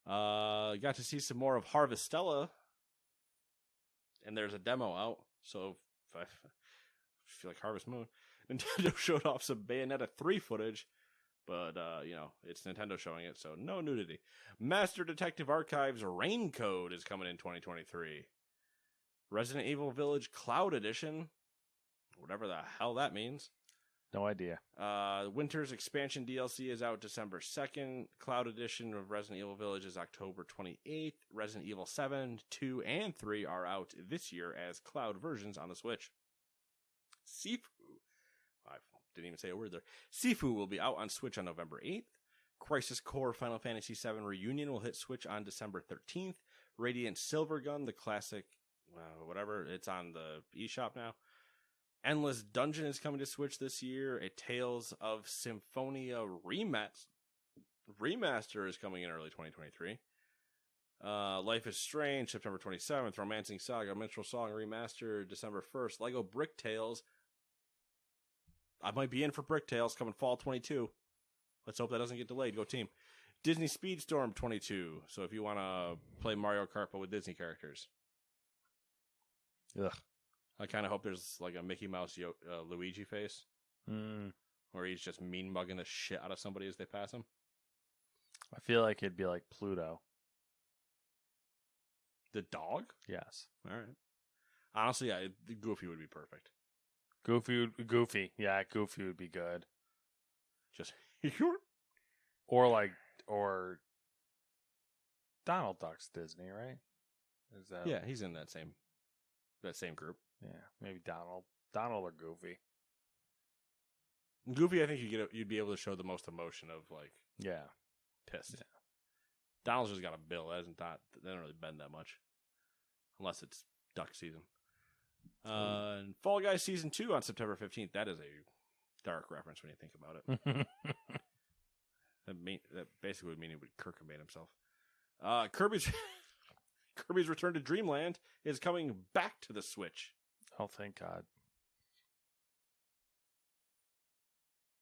Got to see some more of Harvestella. And there's a demo out. So if I feel like Harvest Moon. Nintendo showed off some Bayonetta 3 footage. But, it's Nintendo showing it, so no nudity. Master Detective Archives Raincode is coming in 2023. Resident Evil Village Cloud Edition. Whatever the hell that means. No idea. Winter's Expansion DLC is out December 2nd. Cloud Edition of Resident Evil Village is October 28th. Resident Evil 7, 2, and 3 are out this year as cloud versions on the Switch. Sifu. I didn't even say a word there. Sifu will be out on Switch on November 8th. Crisis Core Final Fantasy VII Reunion will hit Switch on December 13th. Radiant Silvergun, the classic, whatever, it's on the eShop now. Endless Dungeon is coming to Switch this year. A Tales of Symphonia remaster is coming in early 2023. Life is Strange, September 27th. Romancing Saga, Minstrel Song Remaster, December 1st. Lego Brick Tales. I might be in for Brick Tales coming fall 22. Let's hope that doesn't get delayed. Go team. Disney Speedstorm 22. So if you want to play Mario Kart but with Disney characters. Ugh. I kind of hope there's like a Mickey Mouse Luigi face. Where he's just mean mugging the shit out of somebody as they pass him. I feel like it'd be like Pluto. The dog? Yes. All right. Honestly, yeah, Goofy would be perfect. Goofy. Yeah, Goofy would be good. Just Or Donald Duck's Disney, right? Is that yeah, he's in that same group. Yeah, maybe Donald or Goofy. Goofy, I think you'd be able to show the most emotion of like Yeah. pissed. Yeah. Donald's just got a bill. They don't really bend that much, unless it's duck season. And Fall Guys season 2 on September 15th. That is a dark reference when you think about it. That basically would mean he would Kirkman himself. Kirby's Return to Dreamland is coming back to the Switch. Oh, thank God.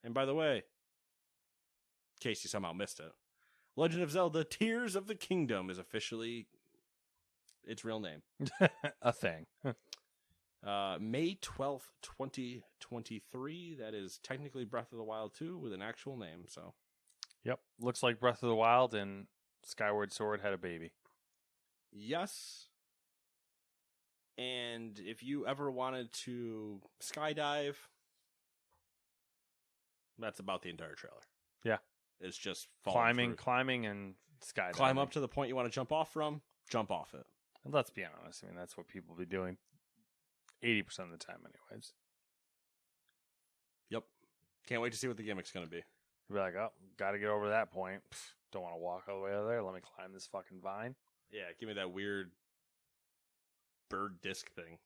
And by the way, in case you somehow missed it, Legend of Zelda Tears of the Kingdom is officially its real name. A thing. May 12th, 2023. That is technically Breath of the Wild 2 with an actual name. So, Yep. Looks like Breath of the Wild and Skyward Sword had a baby. yes. And if you ever wanted to skydive, that's about the entire trailer. Yeah. It's just falling climbing and skydiving. Climb up to the point you want to jump off from, jump off it. And let's be honest. I mean, that's what people be doing 80% of the time anyways. Yep. Can't wait to see what the gimmick's going to be. You'll be like, oh, got to get over that point. Don't want to walk all the way over there. Let me climb this fucking vine. Yeah, give me that weird bird disc thing.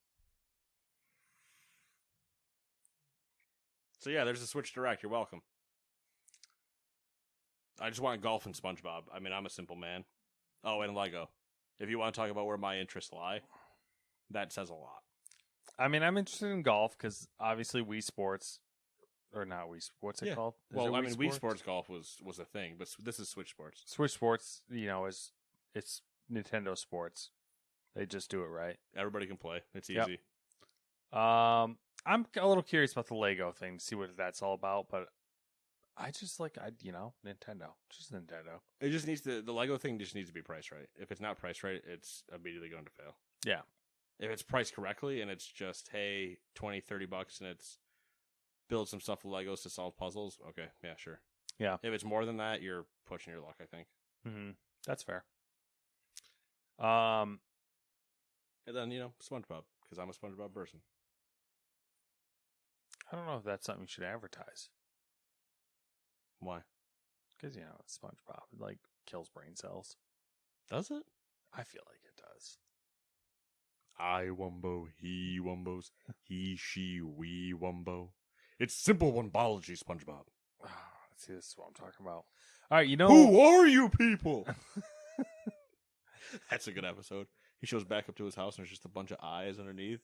So yeah, there's a Switch Direct. You're welcome. I just want golf and SpongeBob. I mean, I'm a simple man. Oh, and Lego. If you want to talk about where my interests lie, that says a lot. I mean, I'm interested in golf because obviously Wii Sports, or not Wii. What's it called? Wii Sports Golf was a thing, but this is Switch Sports. Switch Sports, it's Nintendo Sports. They just do it right. Everybody can play. It's easy. Yep. I'm a little curious about the Lego thing to see what that's all about, but I just Nintendo. Just Nintendo. It just needs the Lego thing just needs to be priced right. If it's not priced right, it's immediately going to fail. Yeah. If it's priced correctly and it's just, hey, $20-$30 and it's build some stuff with Legos to solve puzzles, okay, yeah, sure. Yeah. If it's more than that, you're pushing your luck, I think. Mm-hmm. That's fair. And then, SpongeBob, because I'm a SpongeBob person. I don't know if that's something you should advertise. Why? Because, SpongeBob, it, kills brain cells. Does it? I feel like it does. I wumbo, he wumbos, he, she, we wumbo. It's simple oneology, SpongeBob. See, this is what I'm talking about. All right, Who are you people? That's a good episode. He shows back up to his house and there's just a bunch of eyes underneath.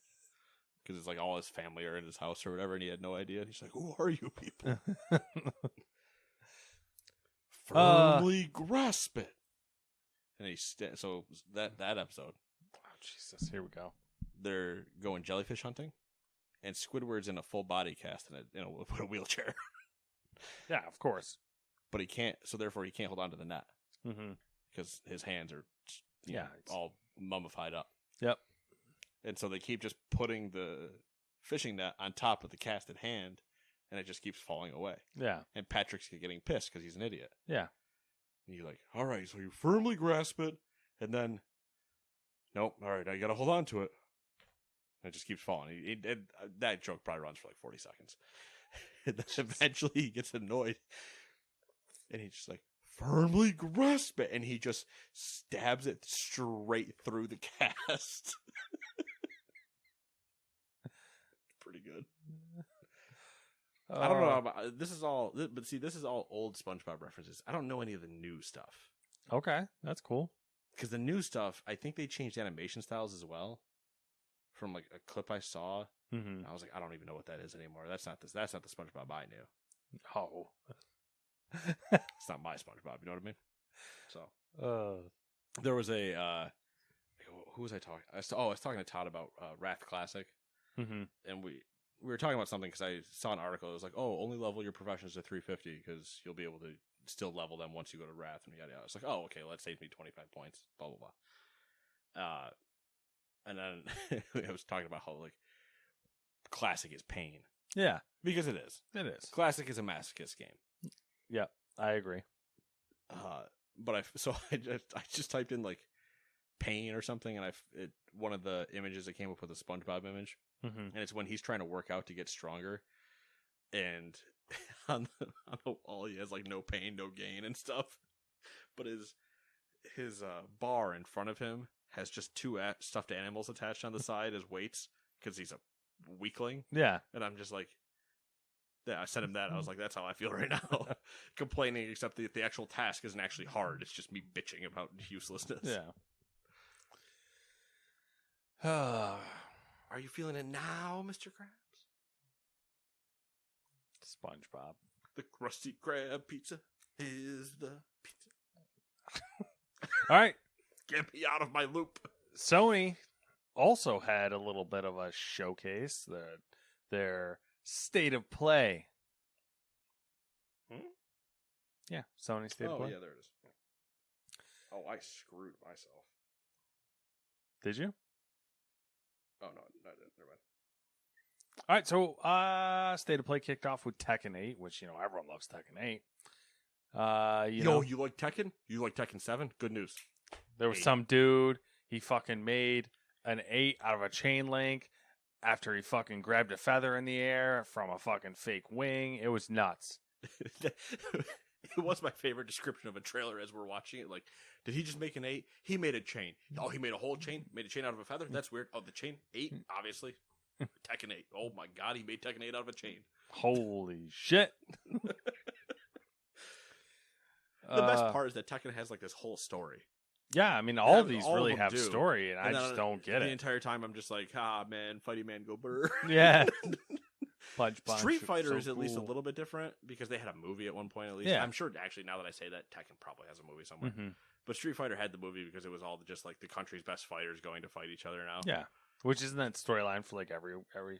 Because it's like all his family are in his house or whatever, and he had no idea. And he's like, who are you people? Firmly grasp it. And so that episode. Oh, Jesus, here we go. They're going jellyfish hunting, and Squidward's in a full body cast in a wheelchair. Yeah, of course. But he can't, so therefore he can't hold on to the net. Mm-hmm. Because his hands are it's all mummified up. Yep. And so they keep just putting the fishing net on top of the casted hand, and it just keeps falling away. Yeah. And Patrick's getting pissed because he's an idiot. Yeah. And you're like, all right, so you firmly grasp it, and then, nope, all right, I got to hold on to it. And it just keeps falling. That joke probably runs for like 40 seconds. And then eventually he gets annoyed, and he's just like, firmly grasp it, and he just stabs it straight through the cast. Pretty good. I don't know about this is all, but see, this is all old SpongeBob references. I don't know any of the new stuff. Okay, that's cool. Because the new stuff, I think they changed animation styles as well. From like a clip I saw, Mm-hmm. I was like, I don't even know what that is anymore. That's not the SpongeBob I knew. Oh. It's not my SpongeBob. You know what I mean? So there was a who was I talking? I was talking to Todd about Wrath Classic, mm-hmm. and we were talking about something because I saw an article. It was like, oh, only level your professions to 350 because you'll be able to still level them once you go to Wrath and yada yada. It's like, oh, okay, well, that saves me 25 points. Blah blah blah. And then I was talking about how like classic is pain Yeah, because it is. it is. Classic is a masochist game. Yeah, I agree. But I just typed in like pain or something, and one of the images that came up with a SpongeBob image, and it's when he's trying to work out to get stronger, and on the wall he has like no pain, no gain, and stuff. But his bar in front of him has just two stuffed animals attached on the side as weights because he's a weakling. Yeah. And I'm just like, yeah, I sent him that. I was like, that's how I feel right now. Complaining, except the actual task isn't actually hard. It's just me bitching about uselessness. Yeah. Are you feeling it now, Mr. Krabs? SpongeBob. The Krusty Krab pizza is the pizza. All right. Get me out of my loop. Sony also had a little bit of a showcase, their state of play. Yeah, Sony state of play. Oh, yeah, there it is. Oh, I screwed myself. Did you? Oh, no, I didn't. Never mind. All right, so state of play kicked off with Tekken 8, which, everyone loves Tekken 8. You like Tekken? You like Tekken 7? Good news. There was 8. some dude, he fucking made an 8 out of a chain link after he fucking grabbed a feather in the air from a fucking fake wing. It was nuts. It was my favorite description of a trailer as we're watching it. Like, did he just make an 8? He made a chain. Oh, he made a whole chain? Made a chain out of a feather? That's weird. Oh, the chain? 8? Obviously. Tekken 8. Oh my god, he made Tekken 8 out of a chain. Holy shit. The best part is that Tekken has like this whole story. Yeah, I mean, all of Yeah, these all of really them have do. story, and I then just don't get the it. entire time I'm just like, man, Fighty Man, go burr. Yeah. Punch. Street Fighter so is at least a cool. little bit different because they had a movie at one point at least. Yeah. I'm sure actually now that I say that, Tekken probably has a movie somewhere. Mm-hmm. But Street Fighter had the movie because it was all just like the country's best fighters going to fight each other now. Yeah. Which isn't that storyline for like every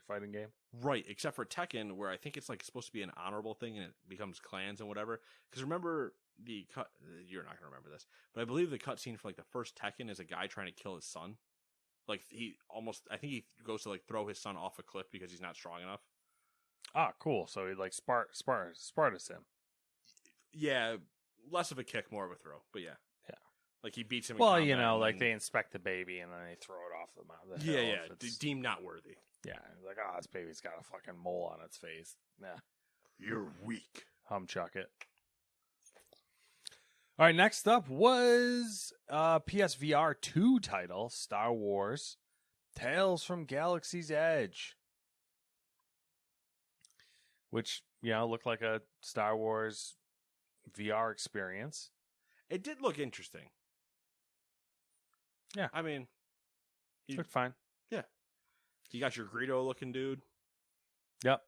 fighting game? Right, except for Tekken, where I think it's like supposed to be an honorable thing and it becomes clans and whatever. Because remember the cut, you're not gonna remember this, but I believe the cutscene for like the first Tekken is a guy trying to kill his son. Like I think he goes to like throw his son off a cliff because he's not strong enough. Ah, cool. So he like Spartus him. Yeah, less of a kick, more of a throw. But yeah. Like he beats him. Well, in combat like and they inspect the baby and then they throw it off the mountain. Yeah. Deemed not worthy. Yeah, like, oh, this baby's got a fucking mole on its face. Yeah. You're weak. Humchuck it. All right, next up was PSVR 2 title, Star Wars Tales from Galaxy's Edge. Which, looked like a Star Wars VR experience. It did look interesting. Yeah. I mean, Looked fine. you got your Greedo looking dude. Yep.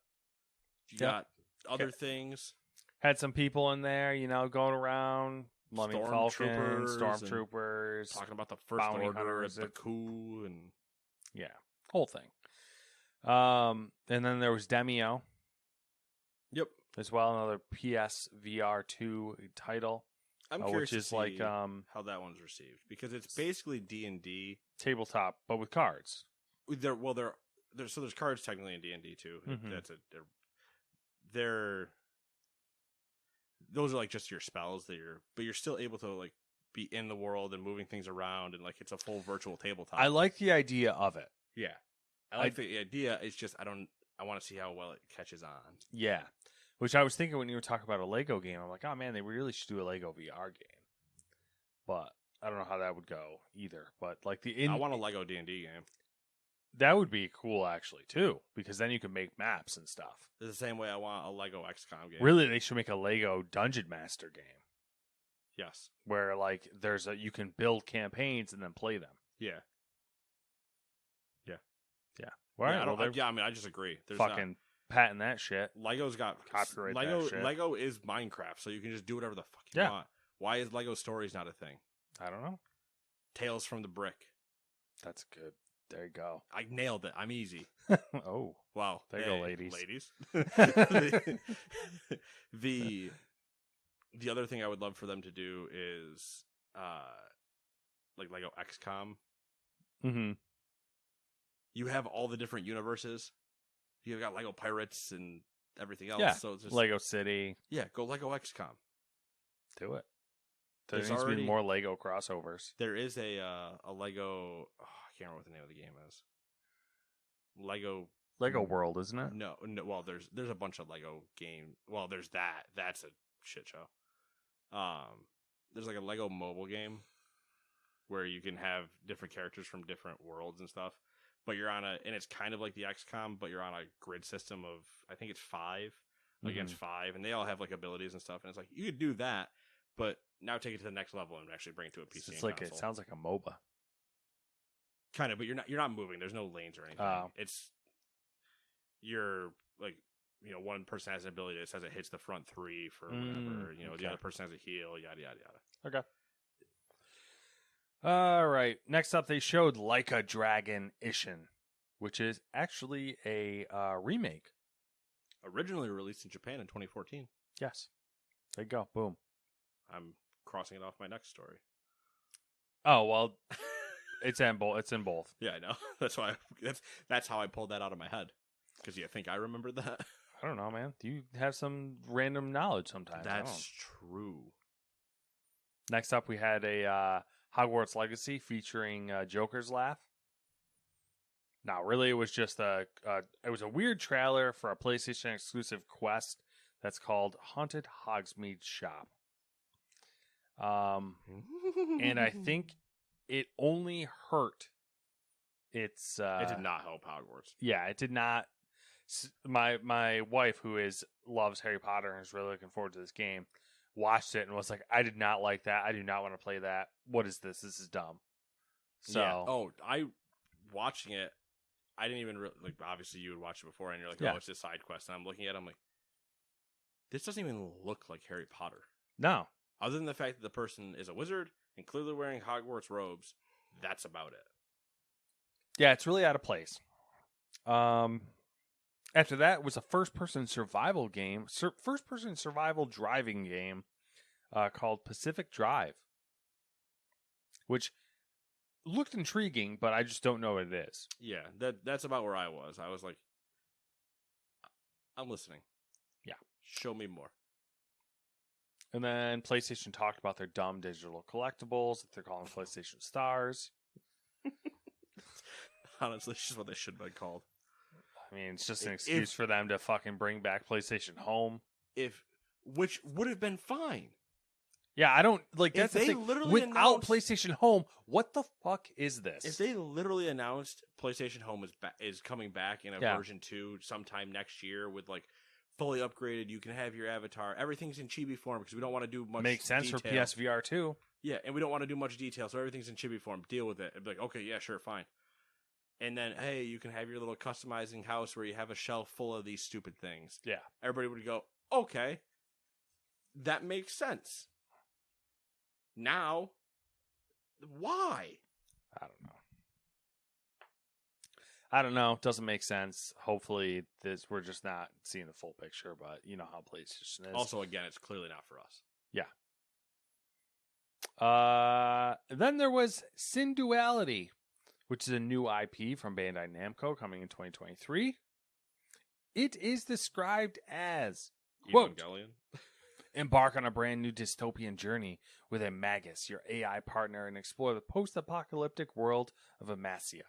You got other things. Had some people in there, going around. Millennium Falcon, Stormtroopers. Talking about the First Bounty Order Hunters, at Baku and... Yeah, whole thing. And then there was Demio. Yep. As well, another PSVR 2 title. I'm curious which is to see like how that one's received. Because it's basically D&D. Tabletop, but with cards. There's cards technically in D&D too. Mhm. Those are like just your spells but you're still able to like be in the world and moving things around and like it's a full virtual tabletop. I like the idea of it. Yeah. I like the idea. It's just I want to see how well it catches on. Yeah. Which I was thinking when you were talking about a Lego game. I'm like, oh man, they really should do a Lego VR game. But I don't know how that would go either. But like I want a Lego D&D game. That would be cool actually too, because then you can make maps and stuff. The same way I want a Lego XCOM game. Really, they should make a Lego Dungeon Master game Yes. where like you can build campaigns and then play them. Yeah. Right. I just agree. There's fucking patent that shit. Lego's got Copyright Lego. that shit. Lego is Minecraft, so you can just do whatever the fuck you Yeah. want. Why is Lego Stories not a thing? I don't know. Tales from the Brick. That's good. There you go. I nailed it. I'm easy. Oh. Wow. There you go, ladies. Ladies. The other thing I would love for them to do is like Lego XCOM Mm-hmm. You have all the different universes. You've got Lego Pirates and everything else. Yeah. So it's just, Lego City. yeah, go Lego XCOM. Do it. There There's needs to already- be more Lego crossovers. There is a Lego. Oh, I can't remember what the name of the game is. Lego World, isn't it? No. Well, there's a bunch of Lego game. Well, there's that. That's a shit show. There's like a Lego mobile game where you can have different characters from different worlds and stuff. But you're on and it's kind of like the XCOM, but you're on a grid system of, I think it's 5 against 5, and they all have like abilities and stuff. And it's like you could do that, but now take it to the next level and actually bring it to a PC. It's like, it sounds like a MOBA. Kind of, but you're not moving. There's no lanes or anything. You're like, one person has an ability that says it hits the front 3 for whatever. Okay. The other person has a heal. Yada yada yada. Okay. All right. Next up, they showed Like a Dragon Ishin, which is actually a remake. Originally released in Japan in 2014. Yes. There you go. Boom. I'm crossing it off my next story. Oh well, it's in both. It's in both. Yeah, I know. That's why. That's how I pulled that out of my head. Because you think I remembered that? I don't know, man. You have some random knowledge sometimes. That's true. Next up, we had a Hogwarts Legacy featuring Joker's Laugh. No, really, it was just it was a weird trailer for a PlayStation exclusive quest that's called Haunted Hogsmeade Shop. And I think it only hurt. It did not help Hogwarts. Yeah, it did not. My wife, who loves Harry Potter and is really looking forward to this game, watched it and was like, I did not like that. I do not want to play that. What is this? This is dumb. So, yeah. Watching it, I didn't even obviously you would watch it before and you're like, yeah. Oh, it's this side quest. And I'm looking at it, I'm like, this doesn't even look like Harry Potter. No. Other than the fact that the person is a wizard and clearly wearing Hogwarts robes, that's about it. Yeah, it's really out of place. After that was a first-person survival game, first-person survival driving game called Pacific Drive, which looked intriguing, but I just don't know what it is. Yeah, that's about where I was. I was like, I'm listening. Yeah. Show me more. And then PlayStation talked about their dumb digital collectibles that they're calling PlayStation Stars. Honestly, it's just what they should have been called. I mean, it's just an excuse for them to fucking bring back PlayStation Home. Which would have been fine. Yeah, I don't like. That's the thing. Without PlayStation Home, what the fuck is this? If they literally announced PlayStation Home is coming back in a version 2 sometime next year with fully upgraded, you can have your avatar. Everything's in chibi form because we don't want to do much. Makes sense detail. for PSVR 2. Yeah, and we don't want to do much detail, so everything's in chibi form. Deal with it. It'd be like, okay, yeah, sure, fine. And then, hey, you can have your little customizing house where you have a shelf full of these stupid things. Yeah. Everybody would go, okay, that makes sense. Now, why? I don't know. Doesn't make sense. Hopefully, we're just not seeing the full picture, but you know how PlayStation is. Also, again, it's clearly not for us. Yeah. Then there was Sin Duality, which is a new IP from Bandai Namco coming in 2023. It is described as, quote, Evangelion. Embark on a brand new dystopian journey with a Magus, your AI partner, and explore the post-apocalyptic world of Amasia.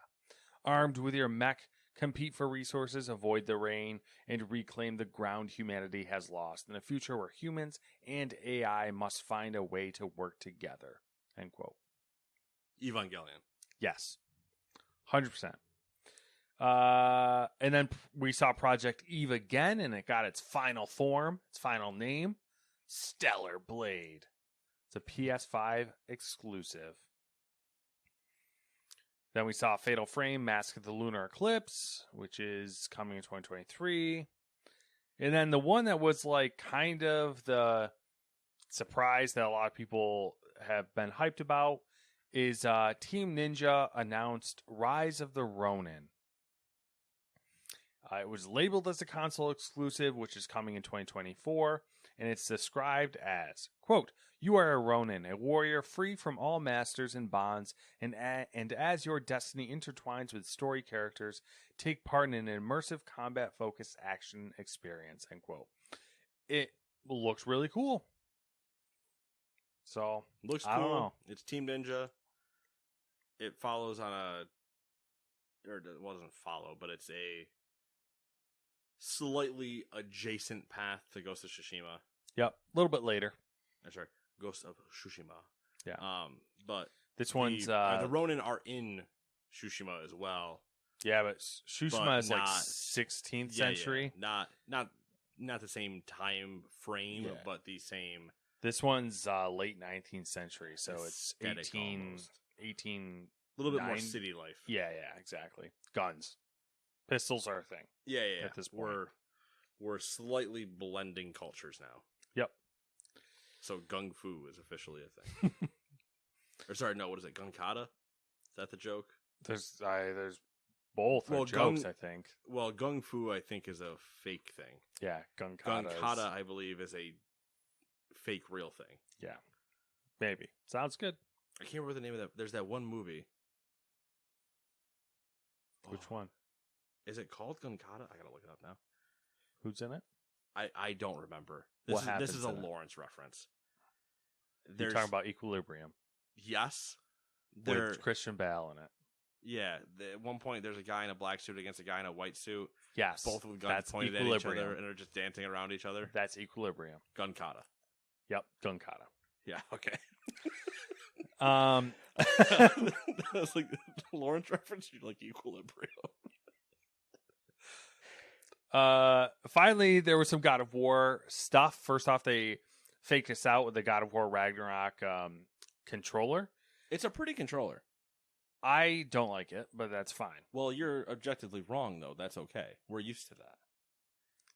Armed with your mech, compete for resources, avoid the rain, and reclaim the ground humanity has lost in a future where humans and AI must find a way to work together. End quote. Evangelion. Yes. 100%. And then we saw Project Eve again, and it got its final form, its final name, Stellar Blade. It's a PS5 exclusive. Then we saw Fatal Frame, Mask of the Lunar Eclipse, which is coming in 2023. And then the one that was kind of the surprise that a lot of people have been hyped about is Team Ninja announced Rise of the Ronin. It was labeled as a console exclusive, which is coming in 2024, and it's described as, quote, "You are a Ronin, a warrior free from all masters and bonds, and as your destiny intertwines with story characters, take part in an immersive combat-focused action experience," end quote. It looks really cool. So, Looks I don't cool. know. It's Team Ninja. It follows on or it wasn't follow, but it's a slightly adjacent path to Ghost of Tsushima. Yep, a little bit later. I'm sorry, Ghost of Tsushima. Yeah. But This one's the Ronin are in Tsushima as well. yeah, but Tsushima but is like not- 16th Yeah, century. yeah. Not the same time frame, Yeah. but the same This one's late 19th century, so it's aesthetic 18 almost. 18 A little bit more 9 city life. Yeah, exactly. Guns. Pistols are a thing. Yeah. At this point. We're slightly blending cultures now. Yep. So gung fu is officially a thing. Or sorry, no, what is it? Gun kata? Is that the joke? There's both are jokes, I think. Well, gung fu I think is a fake thing. Yeah, gun Gun kata. kata I believe is a fake real thing. Yeah. Maybe. Sounds good. I can't remember the name of that. There's that one movie. Which Oh, one? is it called Gun kata? I gotta look it up now. Who's in it? I don't remember. What This happens is a in it? Lawrence reference. You're talking about Equilibrium. Yes. With Christian Bale in it. Yeah. At one point, there's a guy in a black suit against a guy in a white suit, Yes. both with guns that's pointed at each Equilibrium. other, and are just dancing around each other. That's Equilibrium. Gun kata. Yep, gun kata. Yeah. Okay. Um, That's like Lawrence reference. You're like Equilibrium. Finally, there was some God of War stuff. First off, they faked us out with the God of War Ragnarok controller. It's a pretty controller. I don't like it, but that's fine. Well, you're objectively wrong, though. That's okay. We're used to that.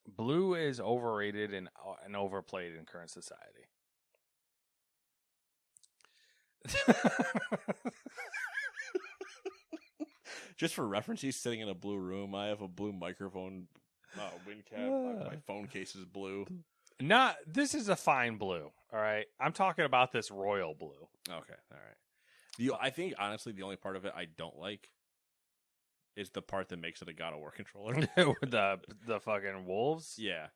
Blue is overrated and overplayed in current society. Just for reference, he's sitting in a blue room. I have a blue microphone wind cap. My phone case is blue. This is a fine blue. All right. I'm talking about this royal blue. Okay, all right. I think honestly, the only part of it I don't like is the part that makes it a God of War controller. With the fucking wolves. Yeah,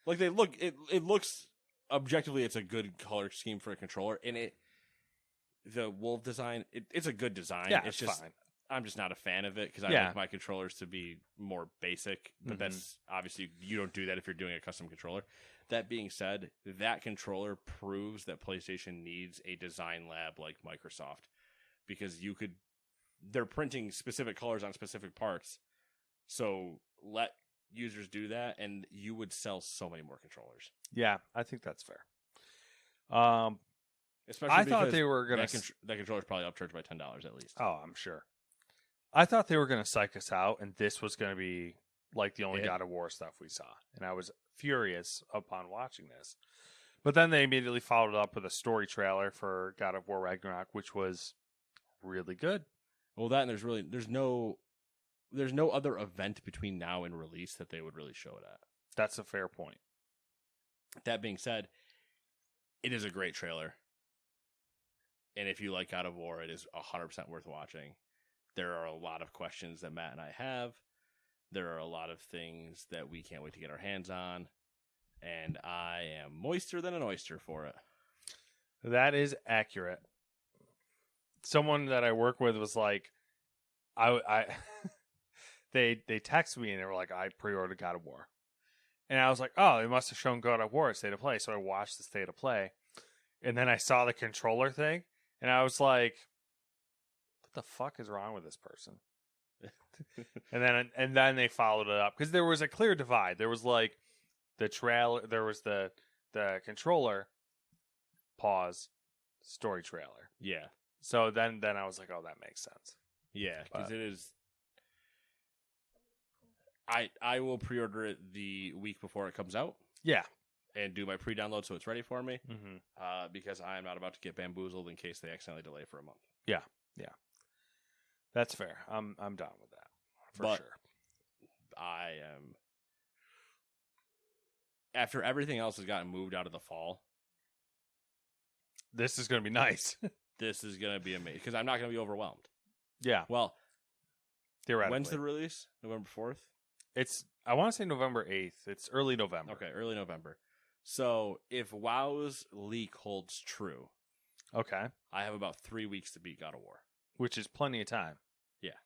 like they look. It looks objectively, it's a good color scheme for a controller, and the wolf design. It's a good design. Yeah, it's just fine. I'm just not a fan of it because I Yeah. like my controllers to be more basic. But Mhm. that's obviously you don't do that if you're doing a custom controller. That being said, that controller proves that PlayStation needs a design lab like Microsoft because they're printing specific colors on specific parts. So let users do that and you would sell so many more controllers. Yeah, I think that's fair. Especially I thought because they were going that controller's probably upcharged by $10 at least. Oh, I'm sure. I thought they were going to psych us out, and this was going to be like the only Yeah. God of War stuff we saw. And I was furious upon watching this. But then they immediately followed it up with a story trailer for God of War Ragnarok, which was really good. Well, that and there's no other event between now and release that they would really show it at. That's a fair point. That being said, it is a great trailer. And if you like God of War, it is 100% worth watching. There are a lot of questions that Matt and I have. There are a lot of things that we can't wait to get our hands on. And I am moister than an oyster for it. That is accurate. Someone that I work with was like, I they texted me and they were like, I pre-ordered God of War. And I was like, oh, they must have shown God of War at State of Play. So I watched the State of Play. And then I saw the controller thing. And I was like, what the fuck is wrong with this person? and then they followed it up. Because there was a clear divide. There was like the trailer. There was the controller, pause, story trailer. Yeah. So then I was like, oh, that makes sense. Yeah, because But- it is. I will pre-order it the week before it comes out Yeah. and do my pre-download so it's ready for me. Mm-hmm. Because I am not about to get bamboozled in case they accidentally delay for a month. That's fair. I'm down with that for But- sure. I am, after everything else has gotten moved out of the fall, This is going to be nice. this is going to be amazing because I'm not going to be overwhelmed. Yeah, Well, theoretically. when's the release? November 4th? I want to say November 8th. It's early November. Okay, early November. So if WoW's leak holds true, Okay. I have about 3 weeks to beat God of War. Which is plenty of time. Yeah.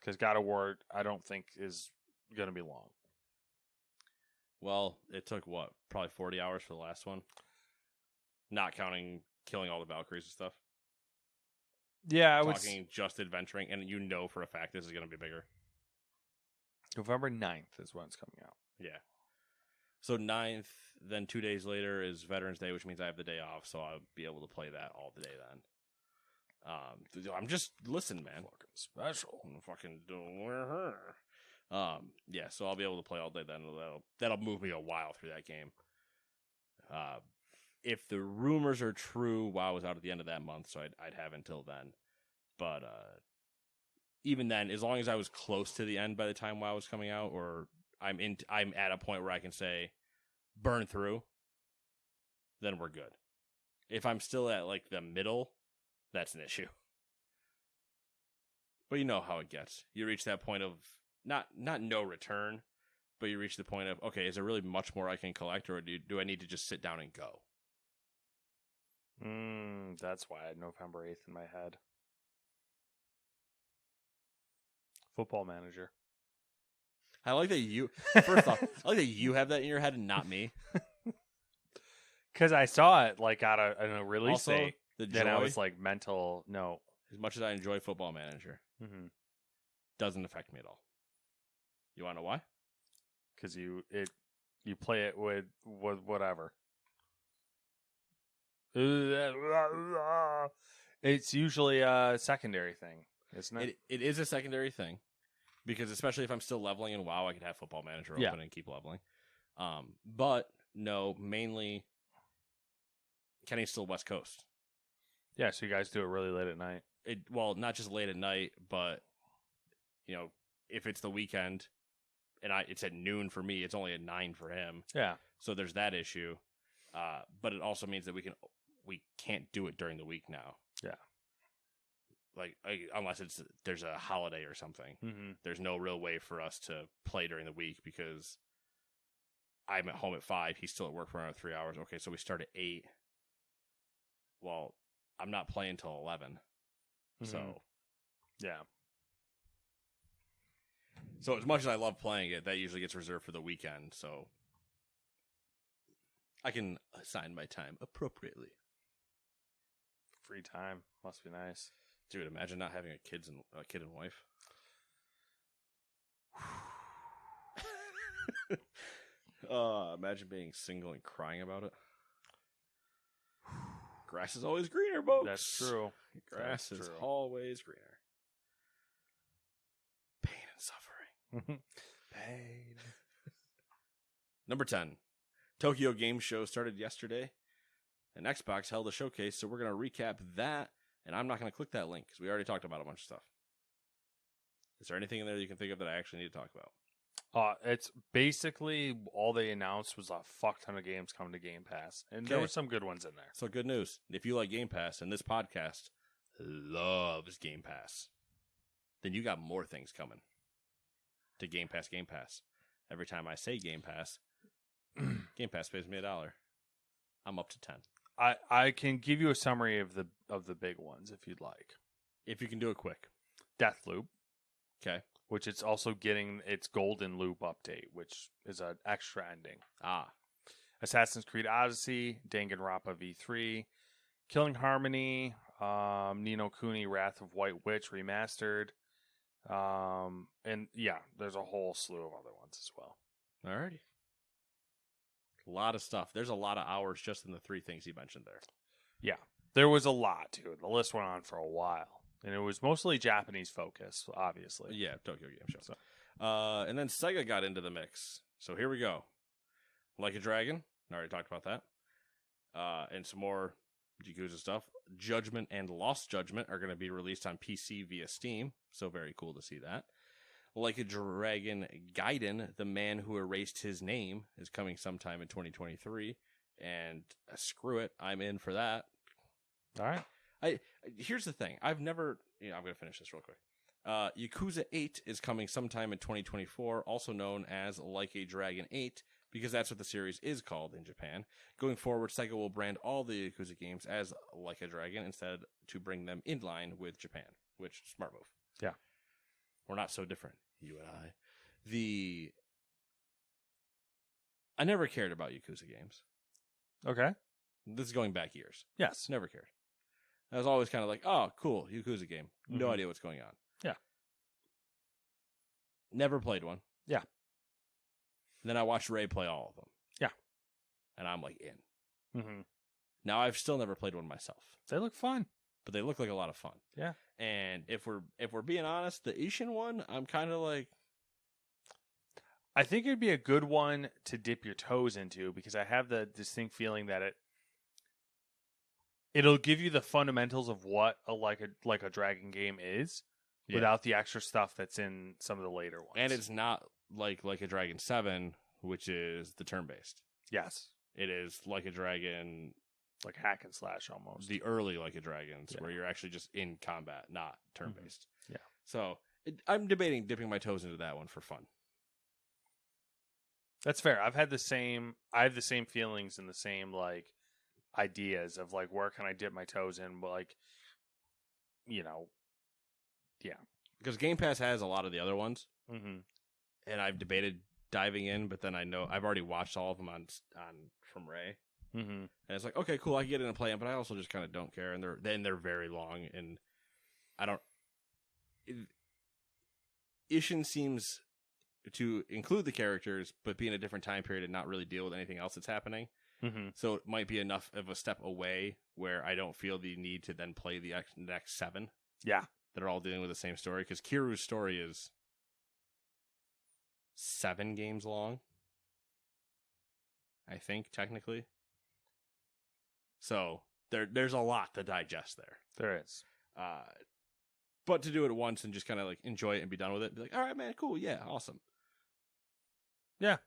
Because God of War, I don't think is going to be long. Well, it took what? Probably 40 hours for the last one. Not counting killing all the Valkyries and stuff. Yeah, I would. Talking just adventuring, and you know for a fact this is going to be bigger. November 9th is when it's coming out. Yeah. So 9th, then 2 days later is Veterans Day, which means I have the day off, so I'll be able to play that all the day then. I'm just, listen, man. Fucking special. I'm fucking doing her. Yeah, so I'll be able to play all day then. That'll move me a while through that game. If the rumors are true, WoW was out at the end of that month, so I'd have until then. But even then, as long as I was close to the end by the time WoW was coming out, or I'm at a point where I can say burn through, then we're good. If I'm still at like the middle, that's an issue. But you know how it gets. You reach that point of not no return, but you reach the point of, okay, is there really much more I can collect, or do I need to just sit down and go? That's why I had November 8th in my head. Football Manager. I like that you, first off, I like that you have that in your head and not me. Because I saw it like on a release Also, date. the Then I joy, was like mental. No. as much as I enjoy Football Manager, doesn't affect me at all. You want to know why? Because you play it with whatever. It's usually a secondary thing, isn't it? It is a secondary thing, because especially if I'm still leveling in WoW, I could have Football Manager open and keep leveling. But no, mainly Kenny's still West Coast. Yeah, so you guys do it really late at night. Well, not just late at night, but if it's the weekend and it's at noon for me, it's only at 9 for him. Yeah. So there's that issue. But it also means that we can't do it during the week now. Yeah. Unless there's a holiday or something. Mm-hmm. There's no real way for us to play during the week because I'm at home at 5. He's still at work for another 3 hours. Okay, so we start at 8. Well, I'm not playing till 11. Mm-hmm. So, yeah. So as much as I love playing it, that usually gets reserved for the weekend. So I can assign my time appropriately. Free time must be nice. Dude, imagine not having a kid and wife. Imagine being single and crying about it. Grass is always greener, folks. That's true. Grass is always greener. Pain and suffering. Pain. Number 10. Tokyo Game Show started yesterday, and Xbox held a showcase, so we're going to recap that, and I'm not going to click that link, because we already talked about a bunch of stuff. Is there anything in there you can think of that I actually need to talk about? It's basically all they announced was a fuck ton of games coming to Game Pass, and there were some good ones in there. So good news. If you like Game Pass, and this podcast loves Game Pass, then you got more things coming to Game Pass. Every time I say Game Pass, Game Pass pays me $1. I'm up to 10. I can give you a summary of the big ones if you'd like. If you can do it quick. Deathloop. Okay. Which it's also getting its Golden Loop update, which is an extra ending. Assassin's Creed Odyssey, Danganronpa V3, Killing Harmony, Ni no Kuni Wrath of White Witch remastered, and yeah, there's a whole slew of other ones as well. Alrighty. A lot of stuff. There's a lot of hours just in the 3 things you mentioned there. Yeah, there was a lot too. The list went on for a while. And it was mostly Japanese focus, obviously. Yeah, Tokyo Game Show. And then Sega got into the mix. So here we go. Like a Dragon. I already talked about that. And some more Yakuza stuff. Judgment and Lost Judgment are going to be released on PC via Steam. So very cool to see that. Like a Dragon Gaiden, the man who erased his name, is coming sometime in 2023. And screw it, I'm in for that. All right. Here's the thing. I've never... I'm going to finish this real quick. Yakuza 8 is coming sometime in 2024, also known as Like a Dragon 8, because that's what the series is called in Japan. Going forward, Sega will brand all the Yakuza games as Like a Dragon instead to bring them in line with Japan, which, smart move. Yeah. We're not so different, you and I. I never cared about Yakuza games. Okay. This is going back years. Yes. Never cared. I was always kind of like, oh, cool, Yakuza game. No idea what's going on. Yeah. Never played one. Yeah. Then I watched Ray play all of them. Yeah. And I'm like in. Mm-hmm. Now I've still never played one myself. They look fun. But they look like a lot of fun. Yeah. And if we're being honest, the Ishin one, I'm kind of like, I think it'd be a good one to dip your toes into because I have the distinct feeling that it'll give you the fundamentals of what a like a dragon game is without the extra stuff that's in some of the later ones. And it's not like a Dragon 7, which is the turn-based. Yes. It is Like a Dragon, like hack and slash almost. the early Like a Dragons, where you're actually just in combat, not turn-based. Yeah. So I'm debating dipping my toes into that one for fun. That's fair. I have the same feelings and the same like ideas of like where can I dip my toes in, like, you know, yeah. Because Game Pass has a lot of the other ones, and I've debated diving in, but then I know I've already watched all of them on from Ray, and it's like, okay, cool, I can get in and play them, but I also just kind of don't care, and they're very long, and I don't. Ishin seems to include the characters, but be in a different time period and not really deal with anything else that's happening. So it might be enough of a step away where I don't feel the need to then play the next 7. Yeah. That are all dealing with the same story. Because Kiru's story is 7 games long. I think, technically. So there's a lot to digest there. There is. But to do it once and just kind of like enjoy it and be done with it, be like, all right, man, cool, yeah, awesome. Yeah.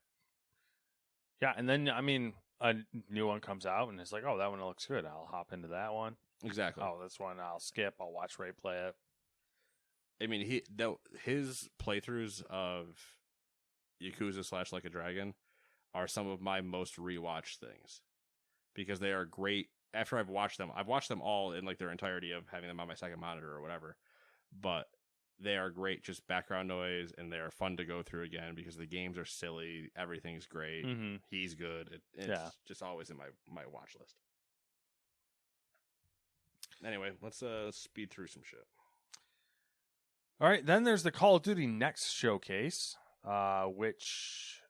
Yeah, and then, I mean, a new one comes out and it's like, oh, that one looks good. I'll hop into that one. Exactly. Oh, this one I'll skip. I'll watch Ray play it. I mean, his playthroughs of Yakuza / Like a Dragon are some of my most rewatched things because they are great. After I've watched them all in like their entirety of having them on my second monitor or whatever, but they are great, just background noise, and they are fun to go through again because the games are silly. Everything's great. He's good. It's just always in my watch list. Anyway, let's speed through some shit. All right, then there's the Call of Duty Next showcase, which.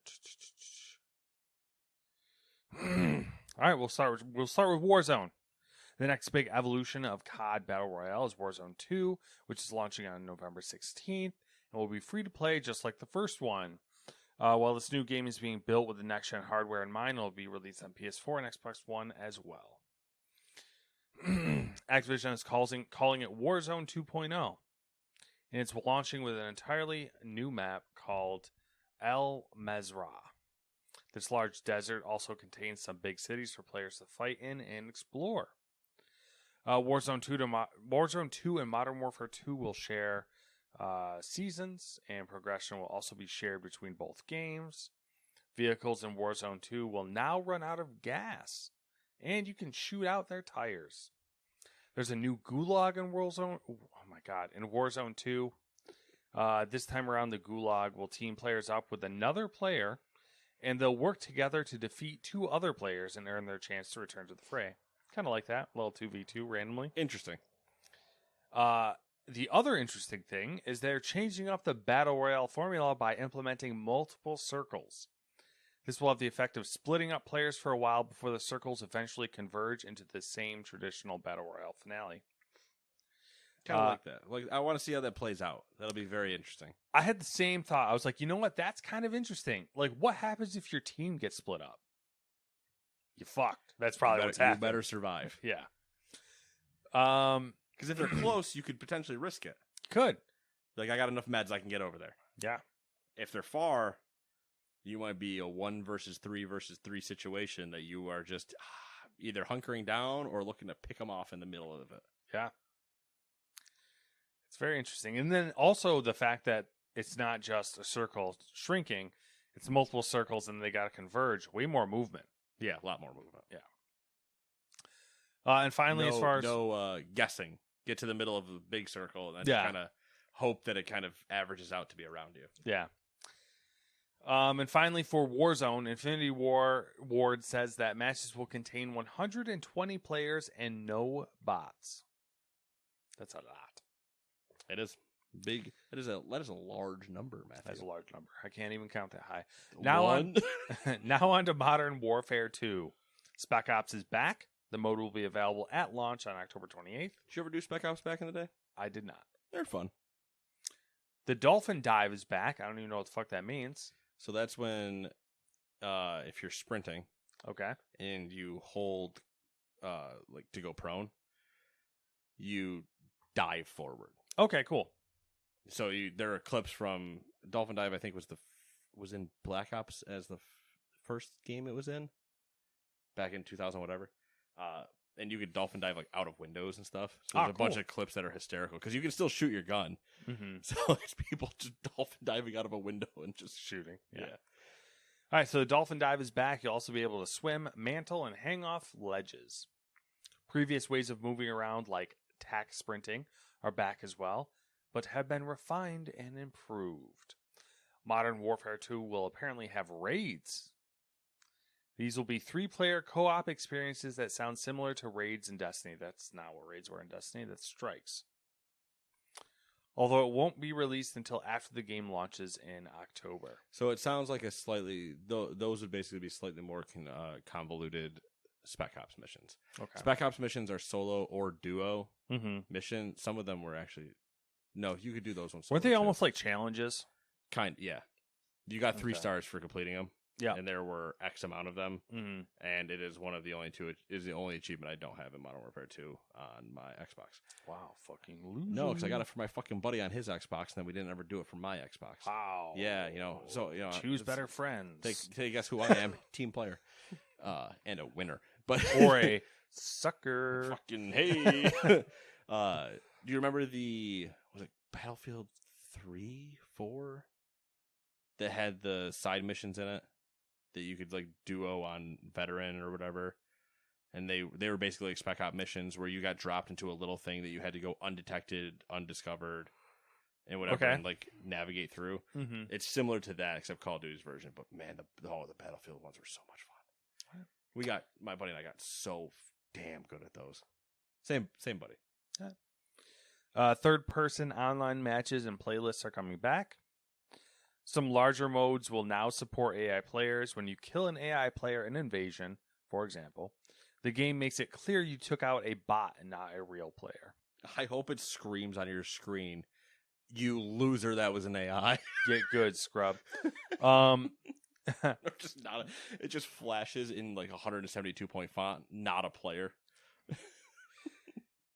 All right, we'll start with Warzone. The next big evolution of COD Battle Royale is Warzone 2, which is launching on November 16th and will be free to play just like the first one. While this new game is being built with the next-gen hardware in mind, it will be released on PS4 and Xbox One as well. Activision is calling it Warzone 2.0, and it's launching with an entirely new map called El Mazrah. This large desert also contains some big cities for players to fight in and explore. Warzone 2 and Modern Warfare 2 will share seasons, and progression will also be shared between both games. Vehicles in Warzone 2 will now run out of gas, and you can shoot out their tires. There's a new gulag in Warzone. Oh my god! In Warzone 2, this time around, the gulag will team players up with another player, and they'll work together to defeat 2 other players and earn their chance to return to the fray. Kind of like that, a little 2v2 randomly. Interesting. The other interesting thing is they're changing up the Battle Royale formula by implementing multiple circles. This will have the effect of splitting up players for a while before the circles eventually converge into the same traditional Battle Royale finale. Kind of like that. Like, I want to see how that plays out. That'll be very interesting. I had the same thought. I was like, you know what? That's kind of interesting. Like, what happens if your team gets split up? You fucked. That's probably what's happening. You better survive. Yeah. Because if they're close, you could potentially risk it. Could. Like, I got enough meds, I can get over there. Yeah. If they're far, you might be a 1 versus 3 situation that you are just either hunkering down or looking to pick them off in the middle of it. Yeah. It's very interesting. And then also the fact that it's not just a circle shrinking, it's multiple circles and they got to converge. Way more movement. Yeah, a lot more movement. Yeah. And finally, as far as guessing, get to the middle of a big circle and then kind of hope that it kind of averages out to be around you. Yeah. And finally, for Warzone, Infinity Ward says that matches will contain 120 players and no bots. That's a lot. It is big. That is a large number, Matthew. That's a large number. I can't even count that high. Now on to Modern Warfare 2. Spec Ops is back. The mode will be available at launch on October 28th. Did you ever do Spec Ops back in the day? I did not. They're fun. The Dolphin Dive is back. I don't even know what the fuck that means. So that's when, if you're sprinting, okay, and you hold, like to go prone, you dive forward. Okay, cool. So there are clips from Dolphin Dive. I think was in Black Ops as the first game it was in, back in 2000 whatever. And you could dolphin dive like out of windows and stuff. So there's a bunch of clips that are hysterical because you can still shoot your gun. Mm-hmm. So there's people just dolphin diving out of a window and just shooting. Yeah. All right, so the Dolphin Dive is back. You'll also be able to swim, mantle, and hang off ledges. Previous ways of moving around, like tack sprinting, are back as well, but have been refined and improved. Modern Warfare 2 will apparently have raids. These will be 3-player co-op experiences that sound similar to raids in Destiny. That's not what raids were in Destiny. That's strikes. Although it won't be released until after the game launches in October. So it sounds like those would basically be slightly more convoluted Spec Ops missions. Okay. Spec Ops missions are solo or duo mission. Some of them were actually... No, you could do those ones. Weren't they almost like challenges? Yeah. You got 3 stars for completing them. Yeah. And there were X amount of them. Mm-hmm. And it is the only achievement I don't have in Modern Warfare 2 on my Xbox. Wow, fucking loser. No, because I got it for my fucking buddy on his Xbox, and then we didn't ever do it for my Xbox. Wow. Yeah, so choose better friends. Guess who I am? Team player. And a winner. But or a sucker. Fucking hey. Do you remember was it Battlefield 3, 4? That had the side missions in it that you could like duo on veteran or whatever, and they were basically like Spec Ops missions where you got dropped into a little thing that you had to go undetected, undiscovered, and whatever, and like navigate through. Mm-hmm. It's similar to that except Call of Duty's version. But man, the Battlefield ones were so much fun. My buddy and I got so damn good at those. Same buddy. Third-person online matches and playlists are coming back. Some larger modes will now support AI players. When you kill an AI player in Invasion, for example, the game makes it clear you took out a bot and not a real player. I hope it screams on your screen, "You loser, that was an AI." Get good, scrub. It just flashes in like 172-point font, not a player.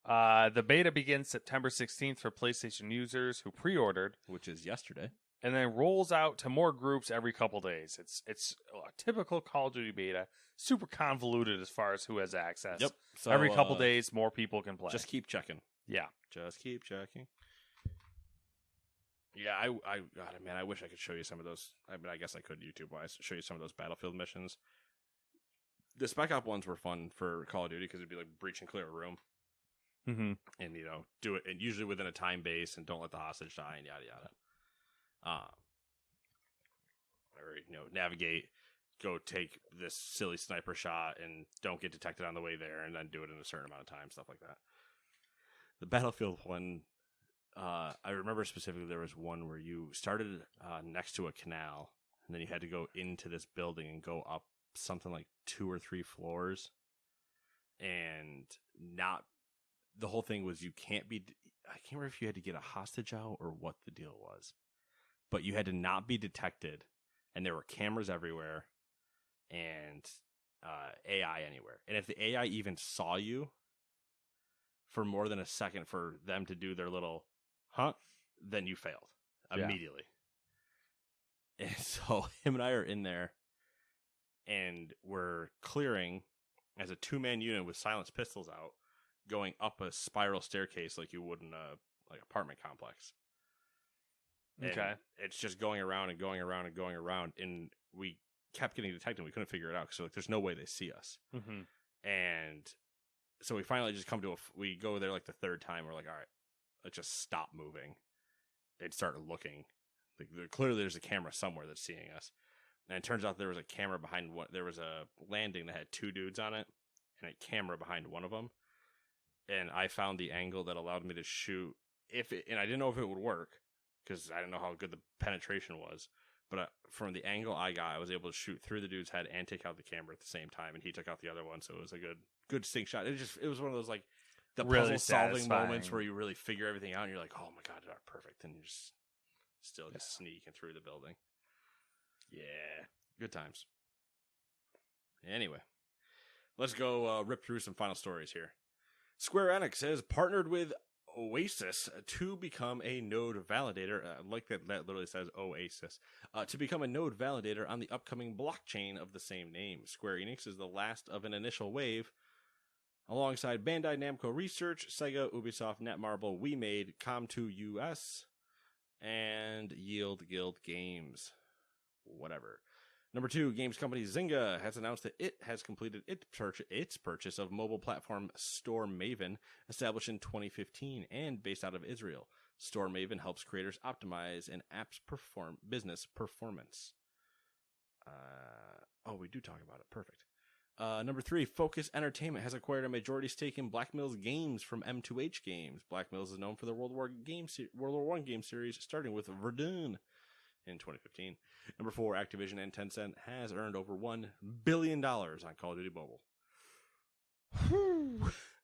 The beta begins September 16th for PlayStation users who pre-ordered, which is yesterday. And then rolls out to more groups every couple days. It's a typical Call of Duty beta, super convoluted as far as who has access. Yep. So, every couple days, more people can play. Just keep checking. Yeah. Just keep checking. Yeah, I wish I could show you some of those. I mean, I guess I could YouTube-wise show you some of those Battlefield missions. The Spec Ops ones were fun for Call of Duty because it'd be like breach and clear a room. Mm-hmm. And, do it and usually within a time base and don't let the hostage die and yada, yada. Or navigate, go take this silly sniper shot and don't get detected on the way there, and then do it in a certain amount of time, stuff like that. The Battlefield one, I remember specifically there was one where you started next to a canal, and then you had to go into this building and go up something like 2 or 3 floors, and the whole thing was I can't remember if you had to get a hostage out or what the deal was. But you had to not be detected, and there were cameras everywhere, and AI anywhere. And if the AI even saw you for more than a second for them to do their little, then you failed immediately. And so him and I are in there, and we're clearing as a 2-man unit with silenced pistols out, going up a spiral staircase like you would in a like apartment complex. And Okay. it's just going around and going around and going around, and we kept getting detected. We couldn't figure it out, so like, there's no way they see us. Mm-hmm. And so we finally just come to we go there like the third time. We're like, all right, let's just stop moving and start looking. Like, clearly there's a camera somewhere that's seeing us. And it turns out there was a camera behind one. There was a landing that had 2 dudes on it and a camera behind one of them. And I found the angle that allowed me to shoot and I didn't know if it would work because I didn't know how good the penetration was. But from the angle I got, I was able to shoot through the dude's head and take out the camera at the same time, and he took out the other one. So it was a good sync shot. It was one of those like the Really puzzle solving satisfying moments where you really figure everything out, and you're like, oh my god, it's perfect, and you're just still just sneaking through the building. Yeah, good times. Anyway, let's go rip through some final stories here. Square Enix has partnered with Oasis to become a node validator. Like that literally says Oasis. To become a node validator on the upcoming blockchain of the same name. Square Enix is the last of an initial wave. Alongside Bandai Namco Research, Sega, Ubisoft, Netmarble, WeMade, Com2 US, and Yield Guild Games. Whatever. Number 2, games company Zynga has announced that it has completed its purchase of mobile platform Store Maven, established in 2015 and based out of Israel. Store Maven helps creators optimize an app's business performance. We do talk about it. Perfect. Number 3, Focus Entertainment has acquired a majority stake in Black Mills Games from M2H Games. Black Mills is known for the World War I game series, starting with Verdun in 2015. Number 4, Activision and Tencent has earned over $1 billion on Call of Duty Mobile.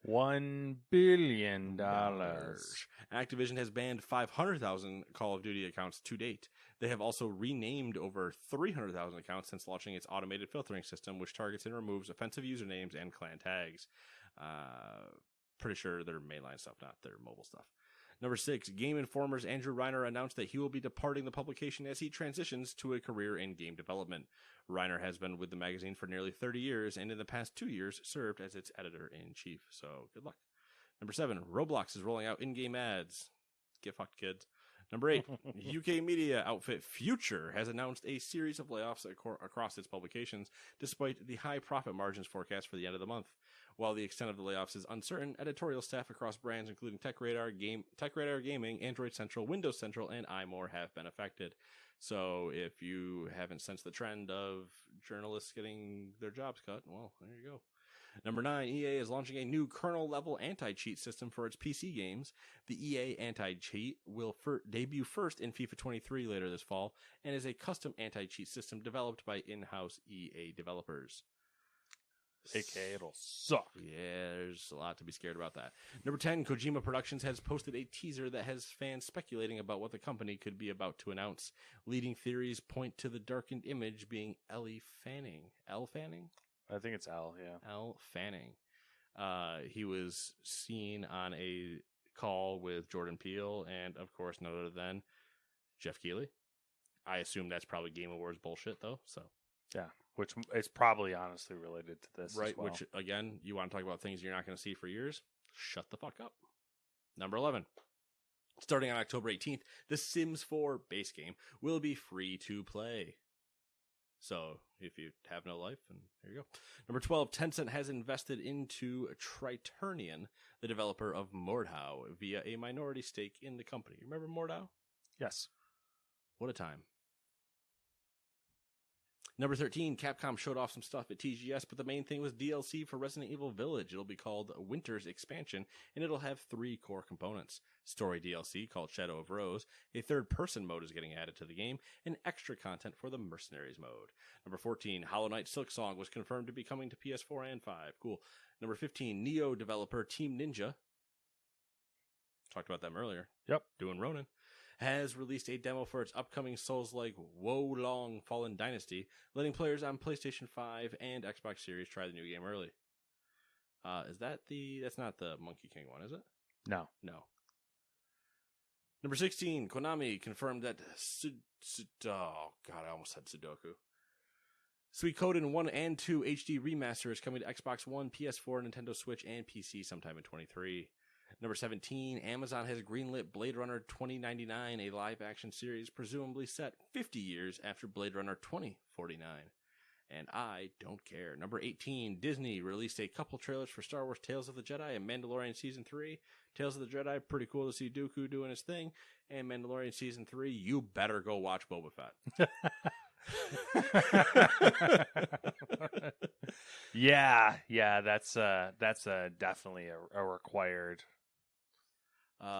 $1 billion. Activision has banned 500,000 Call of Duty accounts to date. They have also renamed over 300,000 accounts since launching its automated filtering system, which targets and removes offensive usernames and clan tags. Pretty sure they're mainline stuff, not their mobile stuff. Number 6, Game Informer's Andrew Reiner announced that he will be departing the publication as he transitions to a career in game development. Reiner has been with the magazine for nearly 30 years and in the past 2 years served as its editor-in-chief. So good luck. Number 7, Roblox is rolling out in-game ads. Get fucked, kids. Number 8, UK media outfit Future has announced a series of layoffs across its publications, despite the high profit margins forecast for the end of the month. While the extent of the layoffs is uncertain, editorial staff across brands including TechRadar Gaming, Android Central, Windows Central, and iMore have been affected. So if you haven't sensed the trend of journalists getting their jobs cut, well, there you go. Number 9, EA is launching a new kernel-level anti-cheat system for its PC games. The EA anti-cheat will debut first in FIFA 23 later this fall, and is a custom anti-cheat system developed by in-house EA developers. AKA it'll suck. Yeah, there's a lot to be scared about that. Number 10, Kojima Productions has posted a teaser that has fans speculating about what the company could be about to announce. Leading theories point to the darkened image being Elle Fanning. Elle Fanning? I think it's Al, yeah. Elle Fanning. He was seen on a call with Jordan Peele and, of course, none other than Jeff Keighley. I assume that's probably Game Awards bullshit, though, so... Yeah, which is probably honestly related to this right, as well. Which, again, you want to talk about things you're not going to see for years? Shut the fuck up. Number 11. Starting on October 18th, The Sims 4 base game will be free to play. So, if you have no life, then there you go. Number 12, Tencent has invested into Triternian, the developer of Mordhau, via a minority stake in the company. Remember Mordhau? Yes. What a time. Number 13, Capcom showed off some stuff at TGS, but the main thing was DLC for Resident Evil Village. It'll be called Winter's Expansion, and it'll have 3 core components. Story DLC called Shadow of Rose, a third-person mode is getting added to the game, and extra content for the Mercenaries mode. Number 14, Hollow Knight Silksong was confirmed to be coming to PS4 and 5. Cool. Number 15, Neo developer Team Ninja. Talked about them earlier. Yep. Doing Ronin. Has released a demo for its upcoming Souls-like Wo Long Fallen Dynasty, letting players on PlayStation 5 and Xbox Series try the new game early. That's not the Monkey King one, is it? No. No. Number 16, Konami confirmed that oh god, I almost said Sudoku. Suikoden 1 and 2 HD Remaster is coming to Xbox One, PS4, Nintendo Switch, and PC sometime in 23. Number 17, Amazon has greenlit Blade Runner 2099, a live-action series presumably set 50 years after Blade Runner 2049. And I don't care. Number 18, Disney released a couple trailers for Star Wars Tales of the Jedi and Mandalorian Season 3. Tales of the Jedi, pretty cool to see Dooku doing his thing. And Mandalorian Season 3, you better go watch Boba Fett. yeah, that's definitely a required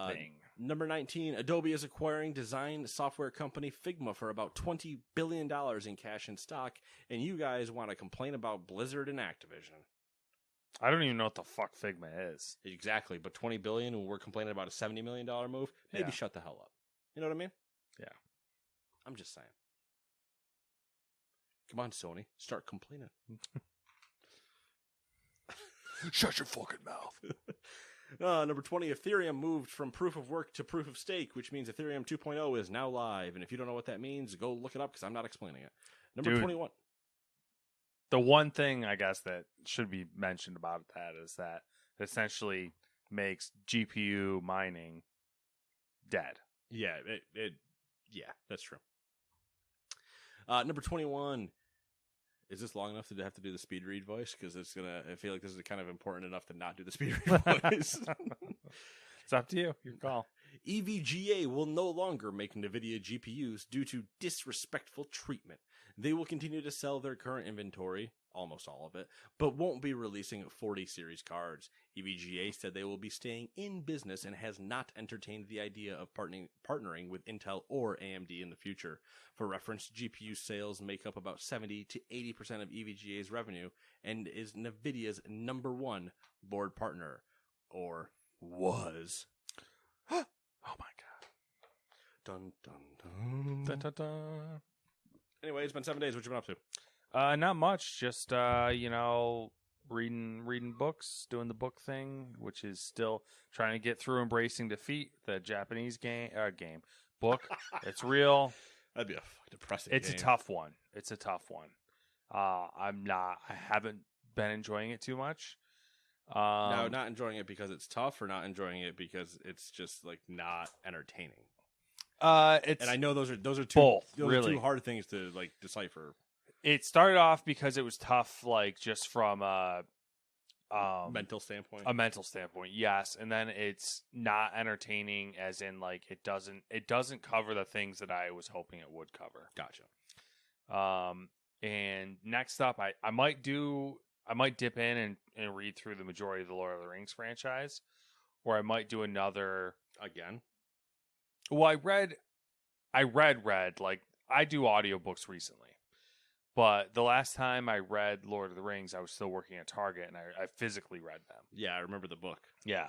thing. Number 19, Adobe is acquiring design software company Figma for about $20 billion in cash and stock, and you guys want to complain about Blizzard and Activision. I don't even know what the fuck Figma is. Exactly, but $20 billion, and we're complaining about a $70 million move, maybe shut the hell up. You know what I mean? Yeah. I'm just saying. Come on, Sony, start complaining. Shut your fucking mouth. Number 20, Ethereum moved from proof of work to proof of stake, which means Ethereum 2.0 is now live. And if you don't know what that means, go look it up because I'm not explaining it. Number 21. The one thing I guess that should be mentioned about that is that it essentially makes GPU mining dead. Yeah, yeah, that's true. Number 21. Is this long enough to have to do the speed read voice? Because I feel like this is kind of important enough to not do the speed read voice. It's up to you. Your call. EVGA will no longer make NVIDIA GPUs due to disrespectful treatment. They will continue to sell their current inventory, almost all of it, but won't be releasing 40 series cards. EVGA said they will be staying in business and has not entertained the idea of partnering with Intel or AMD in the future. For reference, GPU sales make up about 70 to 80% of EVGA's revenue and is NVIDIA's number one board partner, or was. Oh my god. Dun, dun, dun. Dun, dun, dun. Anyway, it's been 7 days. What you been up to? Not much. Just reading books, doing the book thing, which is still trying to get through Embracing Defeat, the Japanese book. It's real. That'd be a depressing It's game. a tough one. I haven't been enjoying it too much. No, not enjoying it because it's tough, or not enjoying it because it's just like not entertaining. And I know those are two both, those really. are two hard things to like decipher. It started off because it was tough, like just from Mental standpoint. a mental standpoint, yes, and then it's not entertaining, as in like it doesn't cover the things that I was hoping it would cover. Gotcha. And next up, I might dip in and read through the majority of the Lord of the Rings franchise, or I might do another Again. Well, I read like I do audiobooks recently. But the last time I read Lord of the Rings, I was still working at Target, and I physically read them. Yeah, I remember the book. Yeah.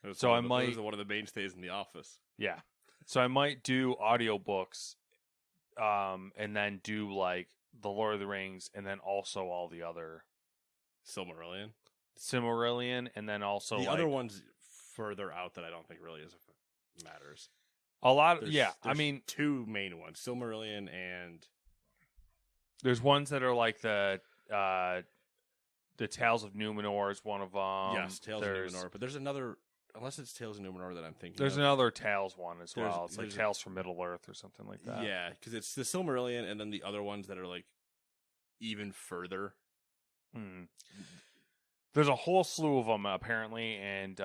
It was So it was one of the mainstays in the office. Yeah. So I might do audiobooks, and then do like the Lord of the Rings, and then also all the other Silmarillion, and then also the other ones further out that I don't think really matters. A lot. There's I mean, two main ones: Silmarillion and. There's ones that are like the Tales of Numenor is one of them. Yes, Tales of Numenor. But there's another, unless it's Tales of Numenor that I'm thinking. There's another Tales one as well. It's like there's Tales from Middle Earth or something like that. Yeah, because it's the Silmarillion and then the other ones that are like even further. Mm. There's a whole slew of them apparently, and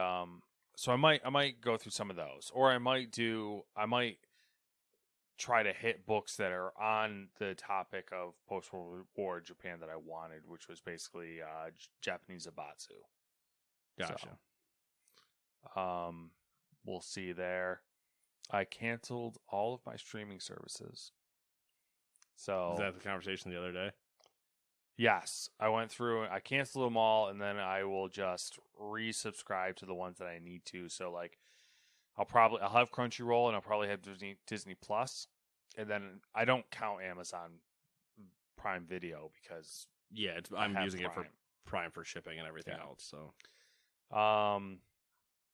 so I might go through some of those, or I might try to hit books that are on the topic of post-World War Japan that I wanted, which was basically Japanese Zabatsu. Gotcha. So, we'll see there. I canceled all of my streaming services. So was that the conversation the other day? Yes, I went through. I canceled them all, and then I will just resubscribe to the ones that I need to. So like, I'll have Crunchyroll, and I'll probably have Disney Plus, and then I don't count Amazon Prime Video because I'm using it for Prime for shipping and everything else. So,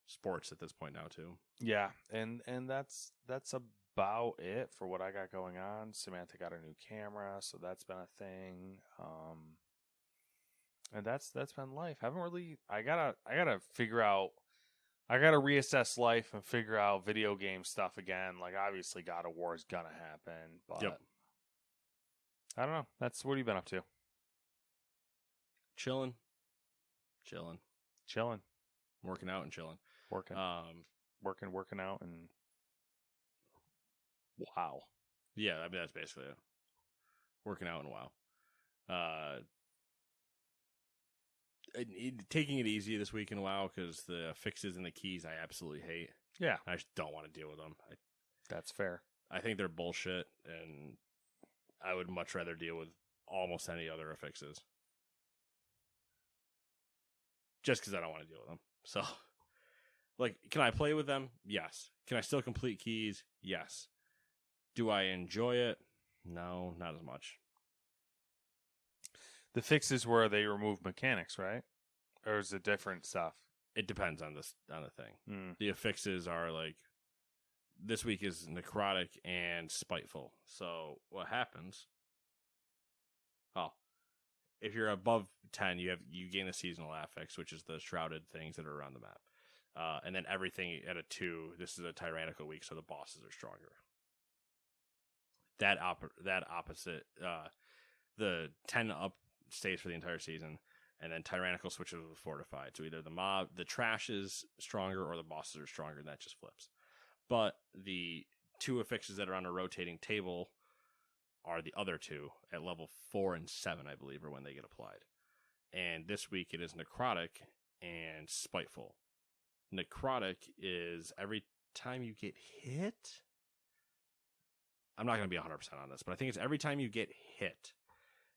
sports at this point now too. Yeah, and that's about it for what I got going on. Samantha got a new camera, so that's been a thing. And that's been life. I gotta figure out. I gotta reassess life and figure out video game stuff again. Like obviously, God of War is gonna happen, but Yep. I don't know. That's what have you been up to? Chilling, Chilling, working out and chilling. working out, and wow. Yeah, I mean that's basically it. Working out and WoW. Taking it easy this week in WoW because the fixes and the keys I absolutely hate. Yeah, I just don't want to deal with them. that's fair. I think they're bullshit, and I would much rather deal with almost any other affixes. Just because I don't want to deal with them. So, like, can I play with them? Yes. Can I still complete keys? Yes. Do I enjoy it? No, not as much. The fixes where they remove mechanics, right? Or is it different stuff? It depends on the thing. Mm. The affixes are like, this week is necrotic and spiteful. So what happens? Oh, if you're above 10, you gain a seasonal affix, which is the shrouded things that are around the map. And then everything at a 2, this is a tyrannical week, so the bosses are stronger. That opposite, the 10 up stays for the entire season, and then tyrannical switches with fortified. So either the trash is stronger or the bosses are stronger, and that just flips. But the 2 affixes that are on a rotating table are the other 2 at level 4 and 7, I believe, are when they get applied. And this week it is necrotic and spiteful. Necrotic is every time you get hit. I'm not going to be 100% on this, but I think it's every time you get hit,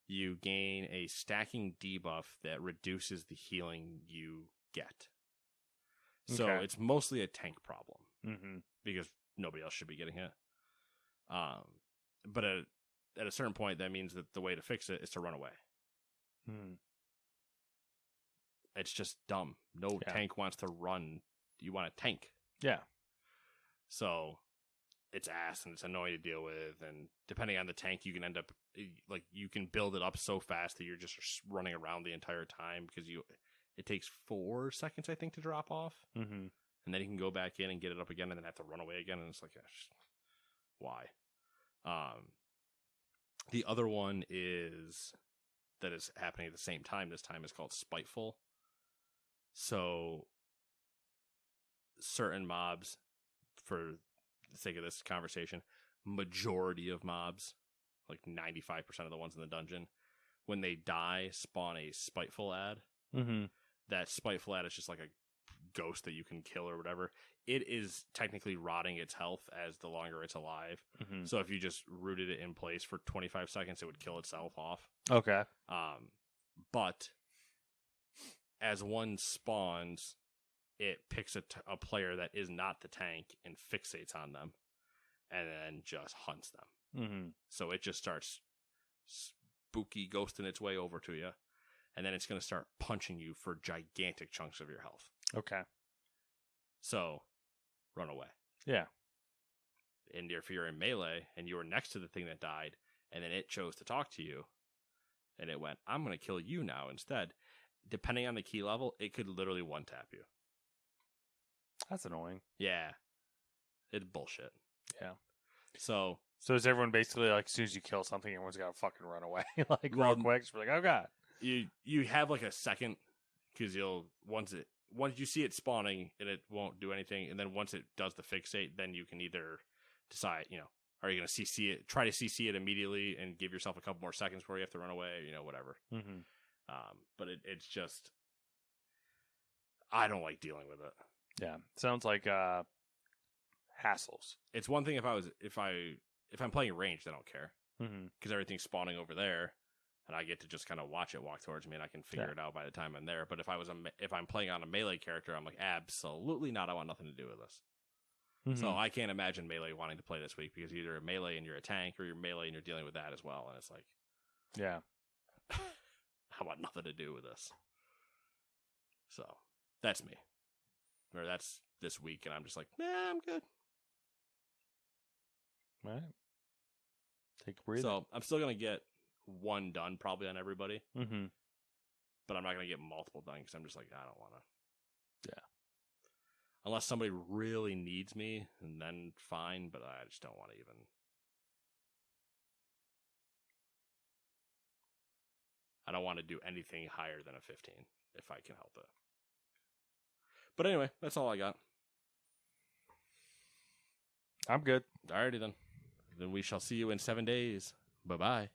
you gain a stacking debuff that reduces the healing you get. So Okay. it's mostly a tank problem Mm-hmm. because nobody else should be getting hit. But at a certain point, that means that the way to fix it is to run away. Mm. It's just dumb. No tank wants to run. You want to tank. Yeah. So it's ass and it's annoying to deal with. And depending on the tank, you can end up like you can build it up so fast that you're just running around the entire time because it takes 4 seconds, I think, to drop off. Mm-hmm. And then you can go back in and get it up again and then have to run away again. And it's like, gosh, why? The other one that is happening at the same time. This time is called Spiteful. So certain mobs, for the sake of this conversation, majority of mobs, like 95% of the ones in the dungeon, when they die, spawn a Spiteful ad. Mm-hmm. That Spiteful ad is just like a ghost that you can kill or whatever. It is technically rotting its health as the longer it's alive. Mm-hmm. So if you just rooted it in place for 25 seconds, it would kill itself off. Okay. But as one spawns, it picks a player that is not the tank and fixates on them and then just hunts them. Mm-hmm. So it just starts spooky ghosting its way over to you. And then it's going to start punching you for gigantic chunks of your health. Okay. So run away. Yeah. And if you're in melee and you were next to the thing that died and then it chose to talk to you and it went, I'm going to kill you now instead. Depending on the key level, it could literally one-tap you. That's annoying. Yeah. It's bullshit. Yeah. So is everyone basically like, as soon as you kill something, everyone's got to fucking run away? Like, Well, real quick? Just be like, oh, God. you have like a second because once you see it spawning and it won't do anything, and then once it does the fixate, then you can either decide, are you going to CC it, try to CC it immediately and give yourself a couple more seconds before you have to run away, whatever. Mm-hmm. But it's just, I don't like dealing with it. Yeah. Sounds like hassles. It's one thing if I'm playing ranged, I don't care Mm-hmm. because everything's spawning over there. And I get to just kind of watch it walk towards me, and I can figure it out by the time I'm there. But if I'm playing on a melee character, I'm like, absolutely not. I want nothing to do with this. Mm-hmm. So I can't imagine melee wanting to play this week because either a melee and you're a tank, or you're melee and you're dealing with that as well. And it's like, yeah, I want nothing to do with this. So that's me. or that's this week, and I'm just like, nah, I'm good. All right. Take a breather. So I'm still gonna get one done probably on everybody, Mm-hmm. but I'm not gonna get multiple done because I'm just like, I don't want to. Yeah. Unless somebody really needs me, and then fine. But I just don't want to even. I don't want to do anything higher than a 15 if I can help it. But anyway, that's all I got. I'm good. Alrighty then. Then we shall see you in 7 days. Bye-bye.